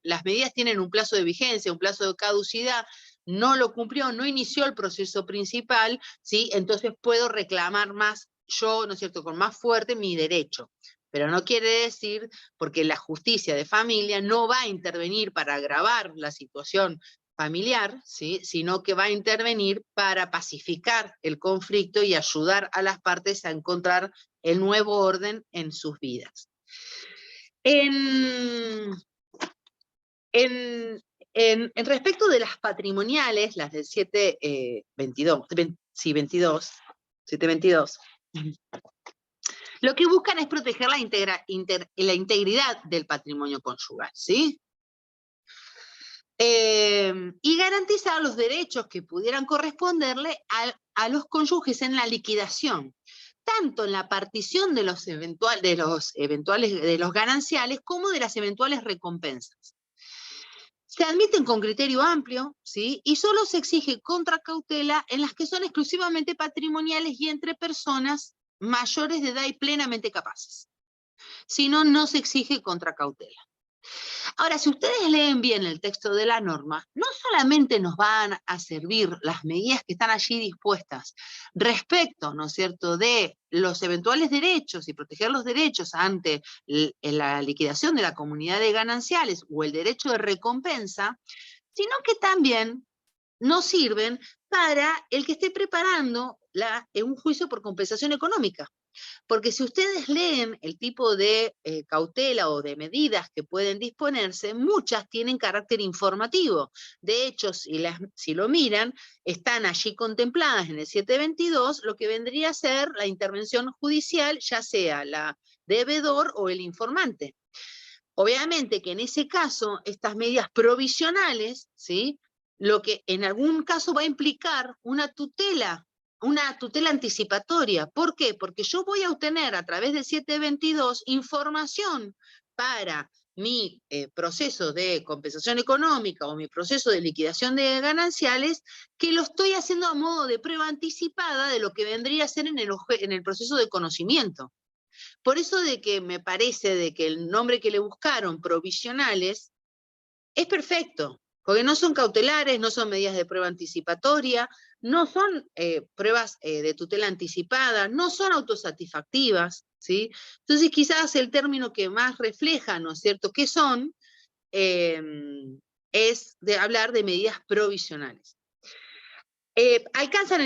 las medidas tienen un plazo de vigencia, un plazo de caducidad, no lo cumplió, no inició el proceso principal, ¿sí? Entonces puedo reclamar más yo, ¿no es cierto?, con más fuerte mi derecho. Pero no quiere decir, porque la justicia de familia no va a intervenir para agravar la situación familiar, ¿sí?, sino que va a intervenir para pacificar el conflicto y ayudar a las partes a encontrar el nuevo orden en sus vidas. En respecto de las patrimoniales, las del 722, lo que buscan es proteger la integridad del patrimonio conyugal, ¿sí? Y garantizar los derechos que pudieran corresponderle a los cónyuges en la liquidación, tanto en la partición de los gananciales como de las eventuales recompensas. Se admiten con criterio amplio, ¿sí? Y solo se exige contracautela en las que son exclusivamente patrimoniales y entre personas mayores de edad y plenamente capaces. Si no, no se exige contracautela. Ahora, si ustedes leen bien el texto de la norma, no solamente nos van a servir las medidas que están allí dispuestas respecto, ¿no es cierto?, de los eventuales derechos y proteger los derechos ante la liquidación de la comunidad de gananciales o el derecho de recompensa, sino que también nos sirven para el que esté preparando un juicio por compensación económica. Porque si ustedes leen el tipo de cautela o de medidas que pueden disponerse, muchas tienen carácter informativo. De hecho, si lo miran, están allí contempladas en el 722 lo que vendría a ser la intervención judicial, ya sea la devedor o el informante. Obviamente que en ese caso, estas medidas provisionales, ¿sí?, lo que en algún caso va a implicar una tutela anticipatoria. ¿Por qué? Porque yo voy a obtener a través del 722 información para mi proceso de compensación económica o mi proceso de liquidación de gananciales, que lo estoy haciendo a modo de prueba anticipada de lo que vendría a ser en el proceso de conocimiento. Por eso de que me parece de que el nombre que le buscaron, provisionales, es perfecto, porque no son cautelares, no son medidas de prueba anticipatoria, no son pruebas de tutela anticipada, no son autosatisfactivas, ¿sí? Entonces quizás el término que más refleja, ¿no es cierto?, qué son, es de hablar de medidas provisionales. Alcanzan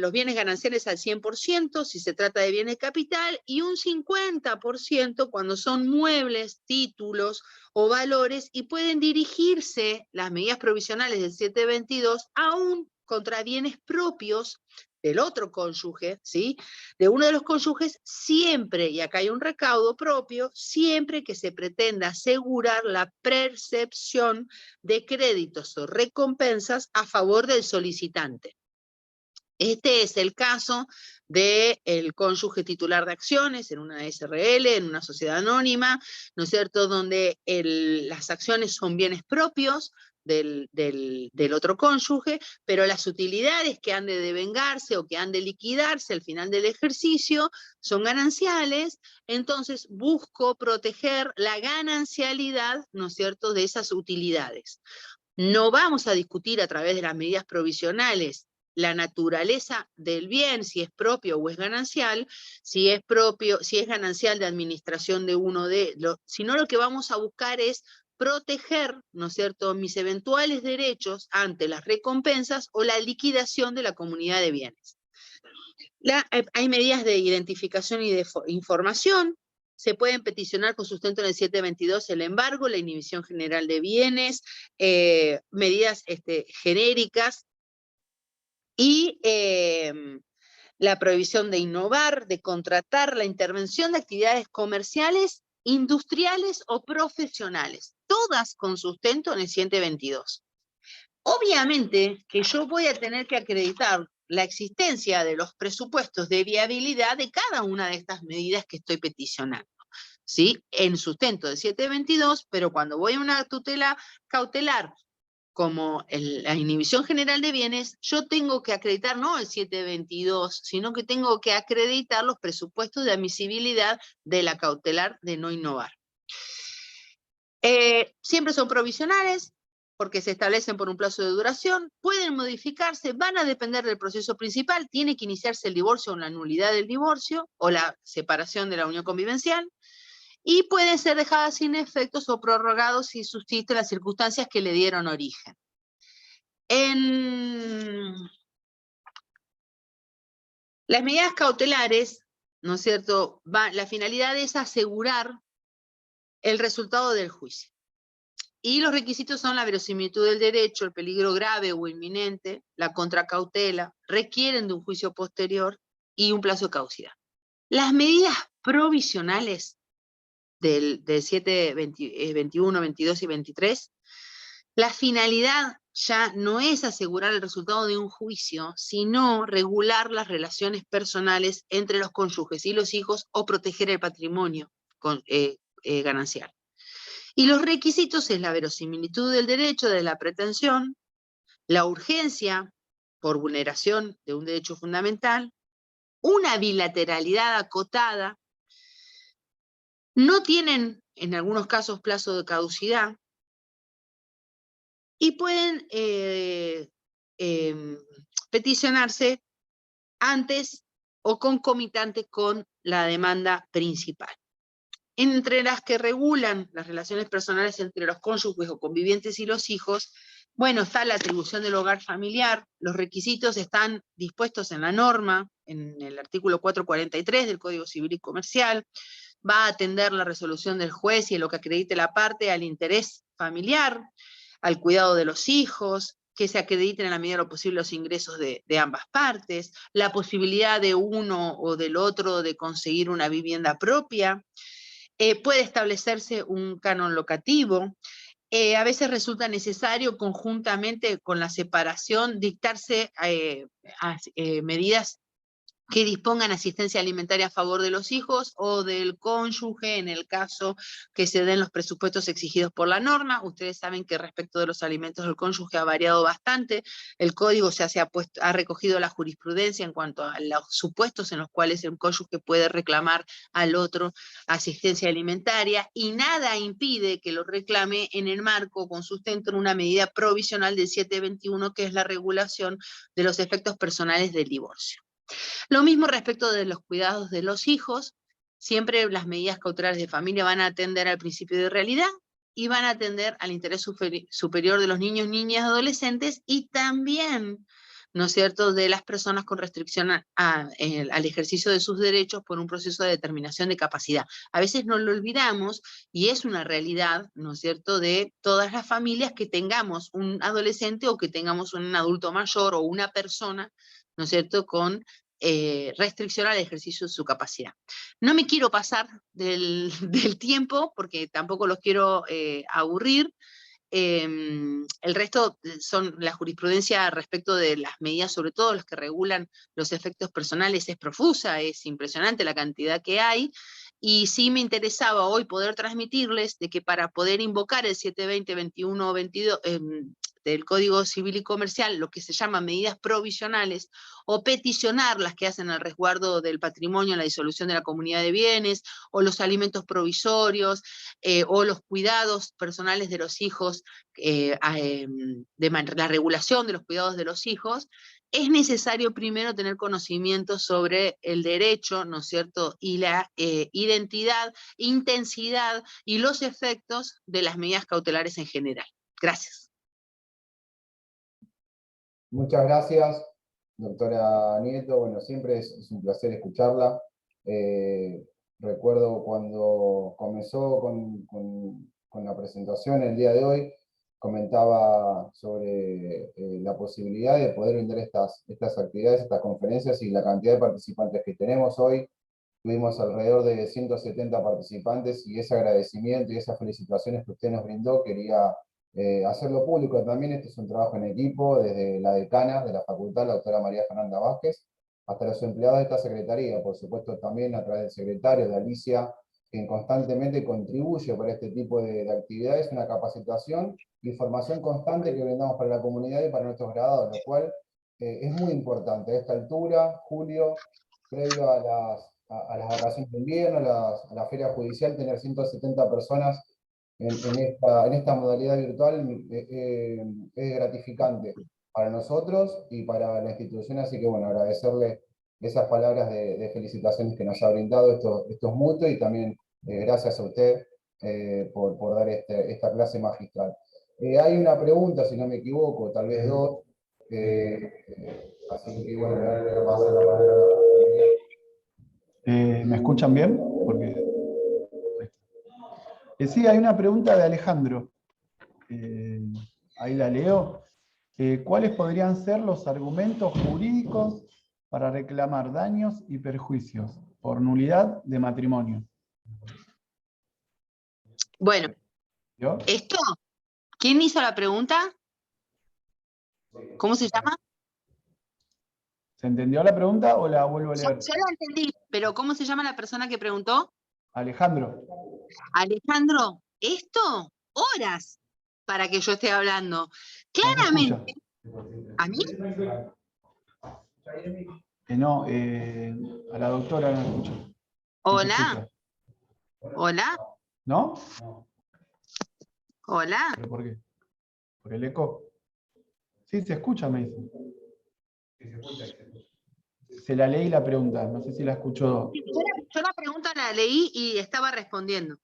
los bienes gananciales al 100% si se trata de bienes de capital y un 50% cuando son muebles, títulos o valores y pueden dirigirse las medidas provisionales del 722 aún contra bienes propios del otro cónyuge, ¿sí? De uno de los cónyuges siempre, y acá hay un recaudo propio, siempre que se pretenda asegurar la percepción de créditos o recompensas a favor del solicitante. Este es el caso del cónyuge titular de acciones en una SRL, en una sociedad anónima, ¿no es cierto?, donde las acciones son bienes propios del otro cónyuge, pero las utilidades que han de devengarse o que han de liquidarse al final del ejercicio son gananciales, entonces busco proteger la ganancialidad, ¿no es cierto?, de esas utilidades. No vamos a discutir a través de las medidas provisionales la naturaleza del bien, si es propio o es ganancial, si es propio, si es ganancial de administración de uno de los, sino lo que vamos a buscar es proteger, ¿no es cierto?, mis eventuales derechos ante las recompensas o la liquidación de la comunidad de bienes. Hay medidas de identificación y de información. Se pueden peticionar con sustento en el 722 el embargo, la inhibición general de bienes, medidas genéricas y la prohibición de innovar, de contratar, la intervención de actividades comerciales, industriales o profesionales, todas con sustento en el 722. Obviamente que yo voy a tener que acreditar la existencia de los presupuestos de viabilidad de cada una de estas medidas que estoy peticionando, ¿sí? En sustento de 722, pero cuando voy a una tutela cautelar como la inhibición general de bienes, yo tengo que acreditar no el 722, sino que tengo que acreditar los presupuestos de admisibilidad de la cautelar de no innovar. Siempre son provisionales, porque se establecen por un plazo de duración, pueden modificarse, van a depender del proceso principal, tiene que iniciarse el divorcio o la nulidad del divorcio, o la separación de la unión convivencial, y pueden ser dejadas sin efectos o prorrogados si subsisten las circunstancias que le dieron origen. En las medidas cautelares, ¿no es cierto?, la finalidad es asegurar el resultado del juicio. Y los requisitos son la verosimilitud del derecho, el peligro grave o inminente, la contracautela, requieren de un juicio posterior y un plazo de caducidad. Las medidas provisionales del 7, 21, 22 y 23, la finalidad ya no es asegurar el resultado de un juicio, sino regular las relaciones personales entre los cónyuges y los hijos o proteger el patrimonio ganancial. Y los requisitos es la verosimilitud del derecho de la pretensión, la urgencia por vulneración de un derecho fundamental, una bilateralidad acotada, no tienen en algunos casos plazo de caducidad y pueden peticionarse antes o concomitante con la demanda principal. Entre las que regulan las relaciones personales entre los cónyuges o convivientes y los hijos, bueno, está la atribución del hogar familiar, los requisitos están dispuestos en la norma, en el artículo 443 del Código Civil y Comercial, va a atender la resolución del juez y en lo que acredite la parte al interés familiar, al cuidado de los hijos, que se acrediten en la medida de lo posible los ingresos de ambas partes, la posibilidad de uno o del otro de conseguir una vivienda propia, puede establecerse un canon locativo, a veces resulta necesario conjuntamente con la separación dictarse medidas que dispongan asistencia alimentaria a favor de los hijos o del cónyuge en el caso que se den los presupuestos exigidos por la norma. Ustedes saben que respecto de los alimentos del cónyuge ha variado bastante. El código ha recogido la jurisprudencia en cuanto a los supuestos en los cuales el cónyuge puede reclamar al otro asistencia alimentaria y nada impide que lo reclame en el marco con sustento en una medida provisional del 721 que es la regulación de los efectos personales del divorcio. Lo mismo respecto de los cuidados de los hijos, siempre las medidas cautelares de familia van a atender al principio de realidad y van a atender al interés superior de los niños, niñas, adolescentes y también ¿no es cierto?, de las personas con restricción al ejercicio de sus derechos por un proceso de determinación de capacidad. A veces no lo olvidamos, y es una realidad, ¿no es cierto?, de todas las familias que tengamos un adolescente o que tengamos un adulto mayor o una persona, ¿no es cierto?, con restricción al ejercicio de su capacidad. No me quiero pasar del tiempo, porque tampoco los quiero aburrir. El resto son la jurisprudencia respecto de las medidas, sobre todo las que regulan los efectos personales, es profusa, es impresionante la cantidad que hay, y sí me interesaba hoy poder transmitirles de que para poder invocar el 720, 21, 22 del Código Civil y Comercial, lo que se llama medidas provisionales, o peticionar las que hacen al resguardo del patrimonio, la disolución de la comunidad de bienes, o los alimentos provisorios, o los cuidados personales de los hijos, la regulación de los cuidados de los hijos, es necesario primero tener conocimiento sobre el derecho, ¿no es cierto?, y la identidad, intensidad y los efectos de las medidas cautelares en general. Gracias. Muchas gracias, doctora Nieto. Bueno, siempre es un placer escucharla. Recuerdo cuando comenzó con la presentación el día de hoy, comentaba sobre la posibilidad de poder brindar estas actividades, estas conferencias, y la cantidad de participantes que tenemos hoy. Tuvimos alrededor de 170 participantes, y ese agradecimiento y esas felicitaciones que usted nos brindó, quería hacerlo público también. Este es un trabajo en equipo, desde la decana de la facultad, la doctora María Fernanda Vázquez, hasta los empleados de esta secretaría, por supuesto también a través del secretario, de Alicia, quien constantemente contribuye para este tipo de actividades, una capacitación y formación constante que brindamos para la comunidad y para nuestros graduados, lo cual es muy importante. A esta altura, julio, previo a las vacaciones de invierno, a la feria judicial, tener 170 personas en esta modalidad virtual es gratificante para nosotros y para la institución, así que bueno, agradecerle esas palabras de felicitaciones que nos ha brindado, estos mutuos, y también gracias a usted por dar esta clase magistral. Hay una pregunta, si no me equivoco, tal vez dos, así que bueno, le voy a pasar la palabra. ¿Me escuchan bien? Porque... sí, hay una pregunta de Alejandro. Ahí la leo. ¿Cuáles podrían ser los argumentos jurídicos para reclamar daños y perjuicios por nulidad de matrimonio? Bueno, ¿Yo? esto, ¿quién hizo la pregunta? ¿Cómo se llama? ¿Se entendió la pregunta o la vuelvo a Yo leer? la entendí, pero ¿cómo se llama la persona que preguntó? Alejandro. Alejandro, esto, horas para que yo esté hablando. Claramente, ¿a mí? No, a la doctora no escucha. No Hola, hola, ¿No? hola. ¿Pero por qué? ¿Por el eco? Sí, se escucha, me dice. Se la leí la pregunta, no sé si la escuchó. Yo la pregunta la leí y estaba respondiendo.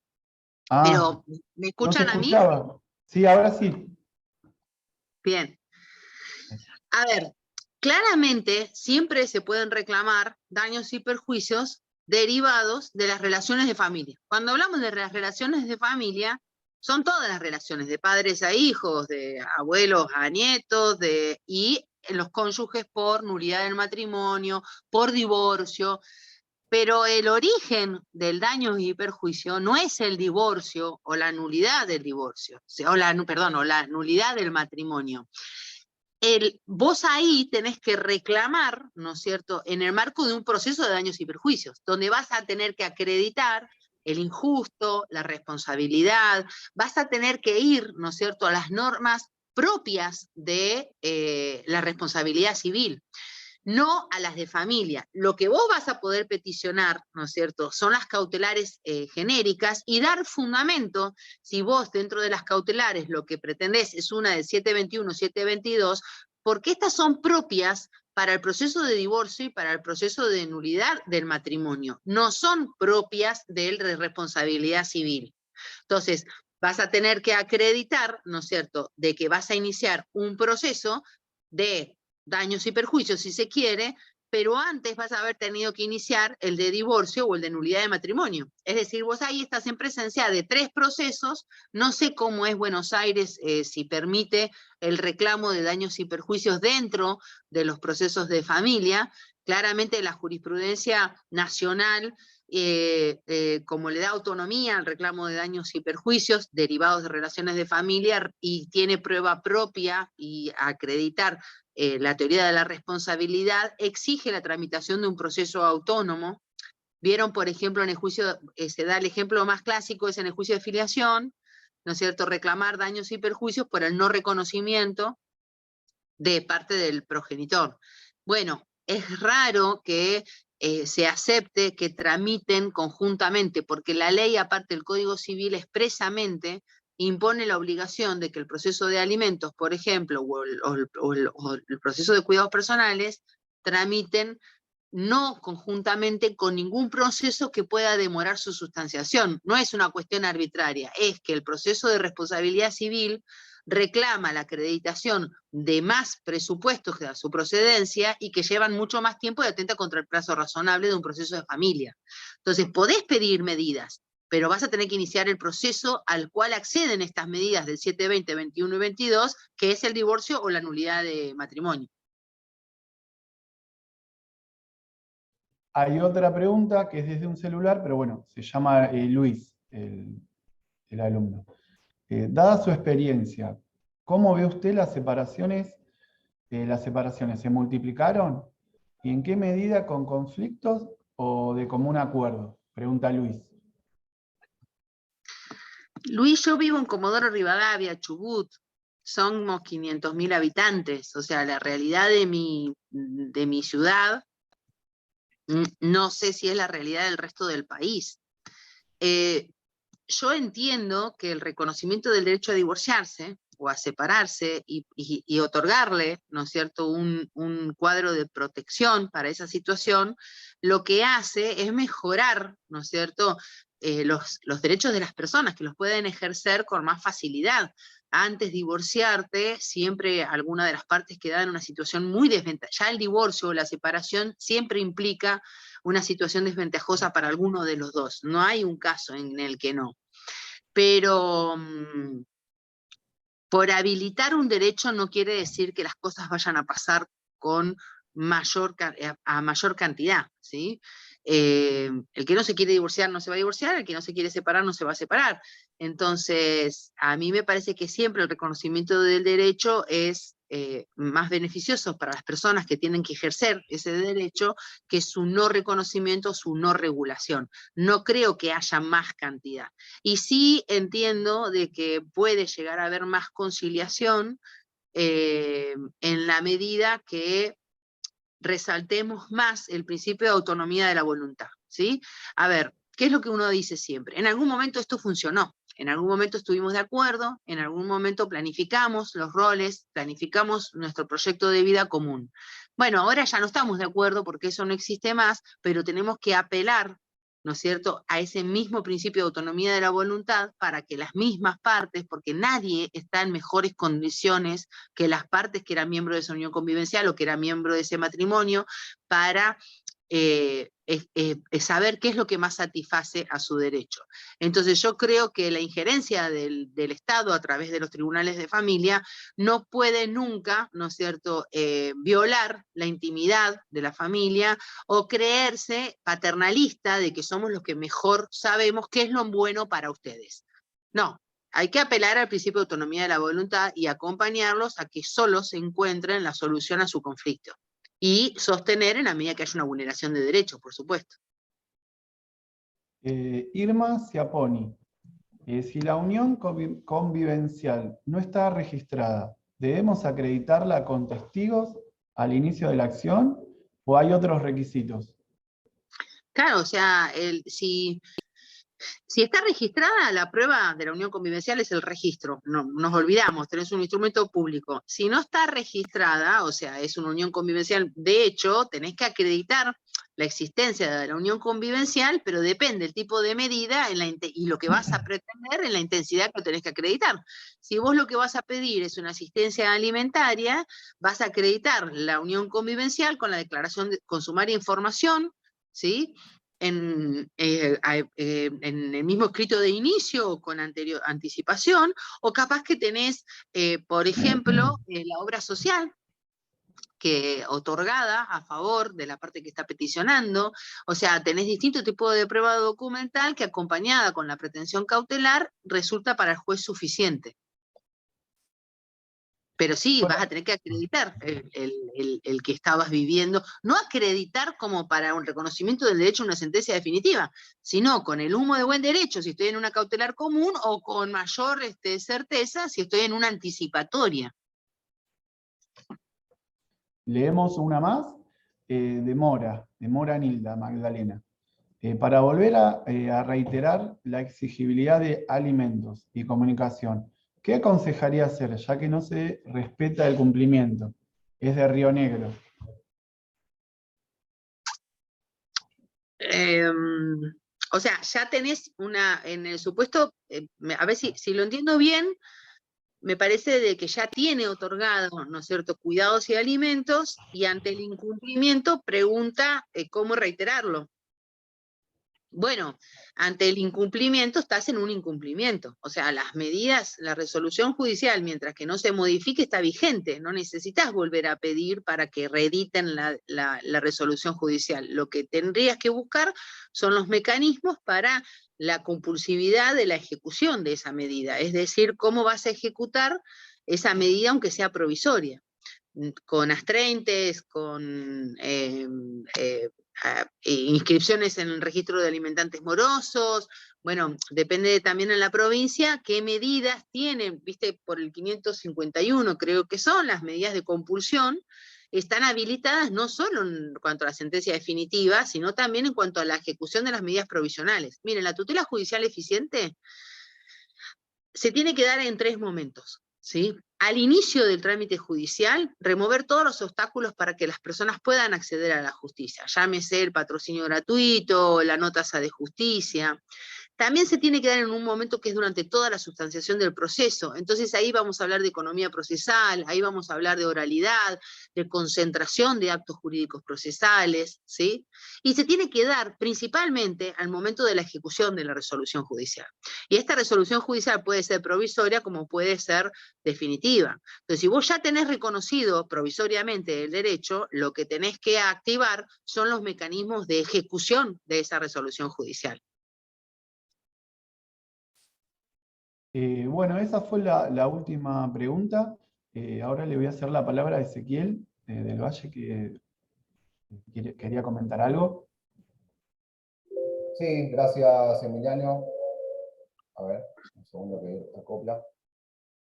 Ah, Pero, ¿me no se escuchan a mí? escuchaba. Sí, ahora sí. Bien. A ver, claramente siempre se pueden reclamar daños y perjuicios derivados de las relaciones de familia. Cuando hablamos de las relaciones de familia, son todas las relaciones, de padres a hijos, de abuelos a nietos, y los cónyuges por nulidad del matrimonio, por divorcio. Pero el origen del daño y perjuicio no es el divorcio o la nulidad del divorcio, o la nulidad del matrimonio. Vos ahí tenés que reclamar, ¿no es cierto?, en el marco de un proceso de daños y perjuicios, donde vas a tener que acreditar el injusto, la responsabilidad, vas a tener que ir, ¿no es cierto?, a las normas propias de la responsabilidad civil, no a las de familia. Lo que vos vas a poder peticionar, ¿no es cierto?, son las cautelares genéricas, y dar fundamento, si vos dentro de las cautelares lo que pretendés es una de 721, 722, porque estas son propias para el proceso de divorcio y para el proceso de nulidad del matrimonio, no son propias de responsabilidad civil. Entonces, vas a tener que acreditar, ¿no es cierto?, de que vas a iniciar un proceso de daños y perjuicios, si se quiere, pero antes vas a haber tenido que iniciar el de divorcio o el de nulidad de matrimonio. Es decir, vos ahí estás en presencia de 3 procesos. No sé cómo es Buenos Aires, si permite el reclamo de daños y perjuicios dentro de los procesos de familia. Claramente la jurisprudencia nacional, como le da autonomía al reclamo de daños y perjuicios derivados de relaciones de familia y tiene prueba propia y acreditar la teoría de la responsabilidad, exige la tramitación de un proceso autónomo. Vieron, por ejemplo, en el juicio, se da el ejemplo más clásico, es en el juicio de filiación, ¿no es cierto?, reclamar daños y perjuicios por el no reconocimiento de parte del progenitor. Bueno, es raro que se acepte que tramiten conjuntamente, porque la ley, aparte del Código Civil, expresamente impone la obligación de que el proceso de alimentos, por ejemplo, o el proceso de cuidados personales, tramiten no conjuntamente con ningún proceso que pueda demorar su sustanciación. No es una cuestión arbitraria, es que el proceso de responsabilidad civil reclama la acreditación de más presupuestos que da su procedencia y que llevan mucho más tiempo y atenta contra el plazo razonable de un proceso de familia. Entonces, podés pedir medidas, pero vas a tener que iniciar el proceso al cual acceden estas medidas del 720, 21 y 22, que es el divorcio o la nulidad de matrimonio. Hay otra pregunta que es desde un celular, pero bueno, se llama Luis, el alumno. Dada su experiencia, ¿cómo ve usted las separaciones? ¿Las separaciones se multiplicaron? ¿Y en qué medida con conflictos o de común acuerdo? Pregunta Luis. Luis, yo vivo en Comodoro Rivadavia, Chubut. Somos 500.000 habitantes. O sea, la realidad de mi ciudad, no sé si es la realidad del resto del país. Yo entiendo que el reconocimiento del derecho a divorciarse o a separarse y otorgarle, ¿no es cierto?, un cuadro de protección para esa situación, lo que hace es mejorar, ¿no es cierto?, los derechos de las personas, que los pueden ejercer con más facilidad. Antes de divorciarte, siempre alguna de las partes queda en una situación muy desventajosa. Ya el divorcio o la separación siempre implica una situación desventajosa para alguno de los dos. No hay un caso en el que no. Pero por habilitar un derecho no quiere decir que las cosas vayan a pasar con mayor cantidad, ¿sí? El que no se quiere divorciar no se va a divorciar, el que no se quiere separar no se va a separar. Entonces, a mí me parece que siempre el reconocimiento del derecho es más beneficioso para las personas que tienen que ejercer ese derecho que su no reconocimiento, su no regulación. No creo que haya más cantidad. Y sí entiendo de que puede llegar a haber más conciliación en la medida que resaltemos más el principio de autonomía de la voluntad, ¿sí? A ver, ¿qué es lo que uno dice siempre? En algún momento esto funcionó, en algún momento estuvimos de acuerdo, en algún momento planificamos los roles, planificamos nuestro proyecto de vida común. Bueno, ahora ya no estamos de acuerdo porque eso no existe más, pero tenemos que apelar, ¿no es cierto?, a ese mismo principio de autonomía de la voluntad para que las mismas partes, porque nadie está en mejores condiciones que las partes que eran miembros de esa unión convivencial o que eran miembros de ese matrimonio, para saber qué es lo que más satisface a su derecho. Entonces yo creo que la injerencia del Estado a través de los tribunales de familia no puede nunca, ¿no es cierto?, violar la intimidad de la familia o creerse paternalista de que somos los que mejor sabemos qué es lo bueno para ustedes. No, hay que apelar al principio de autonomía de la voluntad y acompañarlos a que solos se encuentren la solución a su conflicto. Y sostener en la medida que haya una vulneración de derechos, por supuesto. Irma Ciaponi. Si la unión convivencial no está registrada, ¿debemos acreditarla con testigos al inicio de la acción o hay otros requisitos? Claro, o sea, si está registrada, la prueba de la unión convivencial es el registro. No, nos olvidamos, tenés un instrumento público. Si no está registrada, o sea, es una unión convivencial, de hecho, tenés que acreditar la existencia de la unión convivencial, pero depende el tipo de medida y lo que vas a pretender en la intensidad que lo tenés que acreditar. Si vos lo que vas a pedir es una asistencia alimentaria, vas a acreditar la unión convivencial con la declaración con sumaria información, ¿sí? En el mismo escrito de inicio o con anticipación, o capaz que tenés, por ejemplo, la obra social, que otorgada a favor de la parte que está peticionando, o sea, tenés distintos tipos de prueba documental que acompañada con la pretensión cautelar resulta para el juez suficiente. Pero sí, Bueno, vas a tener que acreditar el que estabas viviendo, no acreditar como para un reconocimiento del derecho a una sentencia definitiva, sino con el humo de buen derecho si estoy en una cautelar común o con mayor certeza si estoy en una anticipatoria. leemos una más, de Mora Nilda Magdalena. Para volver a reiterar la exigibilidad de alimentos y comunicación, ¿qué aconsejaría hacer, ya que no se respeta el cumplimiento? Es de Río Negro. O sea, ya tenés en el supuesto, a ver si lo entiendo bien, me parece de que ya tiene otorgado, ¿no es cierto?, cuidados y alimentos, y ante el incumplimiento pregunta cómo reiterarlo. Bueno, ante el incumplimiento estás en un incumplimiento. O sea, las medidas, la resolución judicial, mientras que no se modifique, está vigente. No necesitas volver a pedir para que reediten la resolución judicial. Lo que tendrías que buscar son los mecanismos para la compulsividad de la ejecución de esa medida. Es decir, cómo vas a ejecutar esa medida aunque sea provisoria. Con astrentes, con inscripciones en el registro de alimentantes morosos. Bueno, depende también en la provincia qué medidas tienen, viste, por el 551 creo que son las medidas de compulsión, están habilitadas no solo en cuanto a la sentencia definitiva, sino también en cuanto a la ejecución de las medidas provisionales. Miren, la tutela judicial eficiente se tiene que dar en 3 momentos, ¿sí? Al inicio del trámite judicial, remover todos los obstáculos para que las personas puedan acceder a la justicia, llámese el patrocinio gratuito, la no tasa de justicia. También se tiene que dar en un momento que es durante toda la sustanciación del proceso. Entonces ahí vamos a hablar de economía procesal, ahí vamos a hablar de oralidad, de concentración de actos jurídicos procesales, ¿sí? Y se tiene que dar principalmente al momento de la ejecución de la resolución judicial. Y esta resolución judicial puede ser provisoria como puede ser definitiva. Entonces, si vos ya tenés reconocido provisoriamente el derecho, lo que tenés que activar son los mecanismos de ejecución de esa resolución judicial. Bueno, esa fue la última pregunta. Ahora le voy a hacer la palabra a Ezequiel del Valle, que quería comentar algo. Sí, gracias Emiliano. A ver, un segundo que acopla.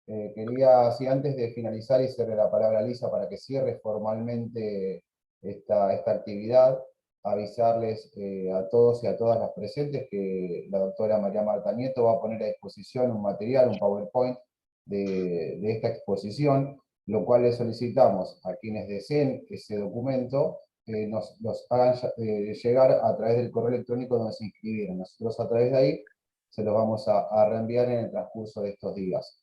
Quería, sí, antes de finalizar y cierre la palabra a Lisa para que cierre formalmente esta actividad, avisarles a todos y a todas las presentes que la doctora María Marta Nieto va a poner a disposición un material, un PowerPoint de esta exposición, lo cual le solicitamos a quienes deseen ese documento nos hagan llegar a través del correo electrónico donde se inscribieron. Nosotros a través de ahí se los vamos a reenviar en el transcurso de estos días.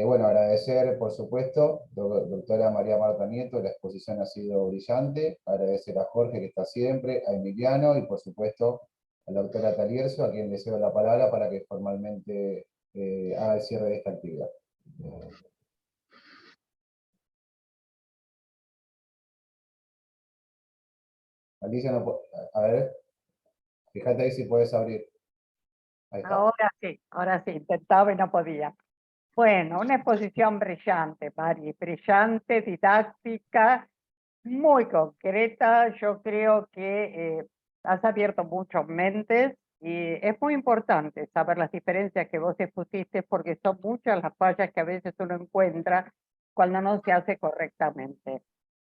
Bueno, agradecer, por supuesto, doctora María Marta Nieto, la exposición ha sido brillante, agradecer a Jorge, que está siempre, a Emiliano, y por supuesto a la doctora Talierzo, a quien le cedo la palabra para que formalmente haga el cierre de esta actividad. Alicia, no, a ver, fíjate ahí si puedes abrir. Ahí está. Ahora sí, intentaba y no podía. Bueno, una exposición brillante, Mari, brillante, didáctica, muy concreta. Yo creo que has abierto muchas mentes y es muy importante saber las diferencias que vos expusiste porque son muchas las fallas que a veces uno encuentra cuando no se hace correctamente.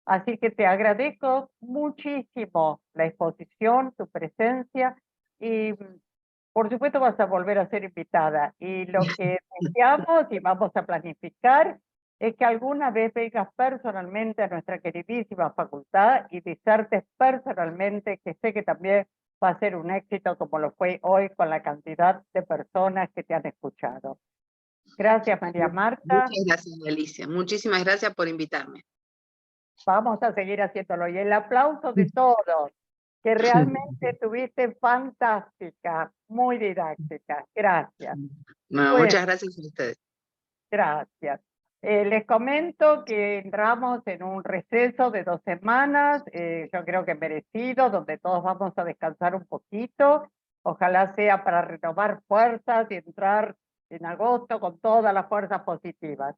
Así que te agradezco muchísimo la exposición, tu presencia y por supuesto vas a volver a ser invitada. Y lo que deseamos y vamos a planificar es que alguna vez vengas personalmente a nuestra queridísima facultad y disertes personalmente, que sé que también va a ser un éxito como lo fue hoy con la cantidad de personas que te han escuchado. Gracias, María Marta. Muchas gracias, Alicia. Muchísimas gracias por invitarme. Vamos a seguir haciéndolo. Y el aplauso de todos, que realmente estuviste fantástica, muy didáctica. Gracias. No, Bueno, muchas gracias a ustedes. gracias. Les comento que entramos en un receso de 2 semanas, yo creo que merecido, donde todos vamos a descansar un poquito. Ojalá sea para renovar fuerzas y entrar en agosto con todas las fuerzas positivas.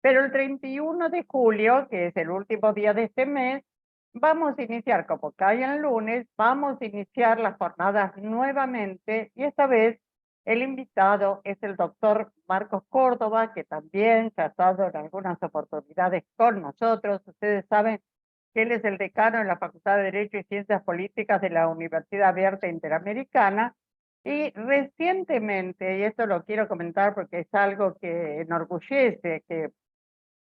Pero el 31 de julio, que es el último día de este mes, vamos a iniciar, como cae en lunes, vamos a iniciar las jornadas nuevamente, y esta vez el invitado es el doctor Marcos Córdoba, que también ya ha estado en algunas oportunidades con nosotros. Ustedes saben que él es el decano en la Facultad de Derecho y Ciencias Políticas de la Universidad Abierta Interamericana, y recientemente, y esto lo quiero comentar porque es algo que enorgullece, que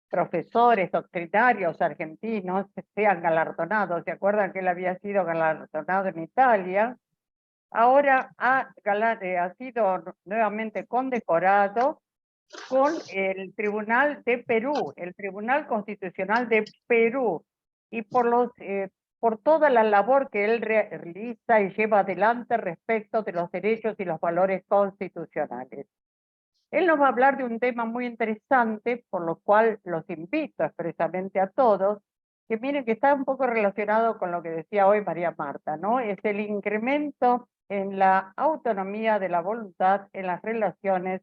profesores doctrinarios argentinos sean galardonados. ¿Se acuerdan que él había sido galardonado en Italia? Ahora ha sido nuevamente condecorado con el Tribunal de Perú, el Tribunal Constitucional de Perú, y por toda la labor que él realiza y lleva adelante respecto de los derechos y los valores constitucionales. Él nos va a hablar de un tema muy interesante, por lo cual los invito expresamente a todos, que miren que está un poco relacionado con lo que decía hoy María Marta, ¿no? Es el incremento en la autonomía de la voluntad en las relaciones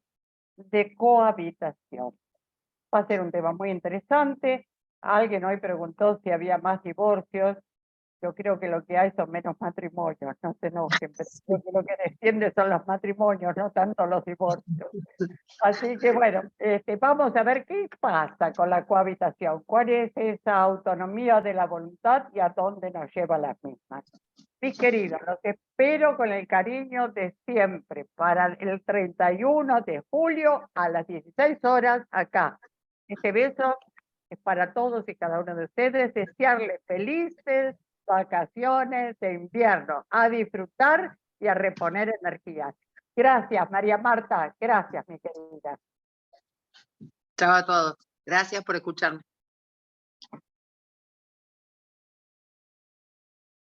de cohabitación. Va a ser un tema muy interesante. Alguien hoy preguntó si había más divorcios. Yo creo que lo que hay son menos matrimonios, no se enojen, pero creo que lo que desciende son los matrimonios, no tanto los divorcios. Así que bueno, vamos a ver qué pasa con la cohabitación, cuál es esa autonomía de la voluntad y a dónde nos lleva las mismas. Mis queridos, los espero con el cariño de siempre para el 31 de julio a las 16 horas acá. Este beso es para todos y cada uno de ustedes. Desearles felices vacaciones de invierno, a disfrutar y a reponer energías. Gracias, María Marta. Gracias, mi querida. Chao a todos. Gracias por escucharme.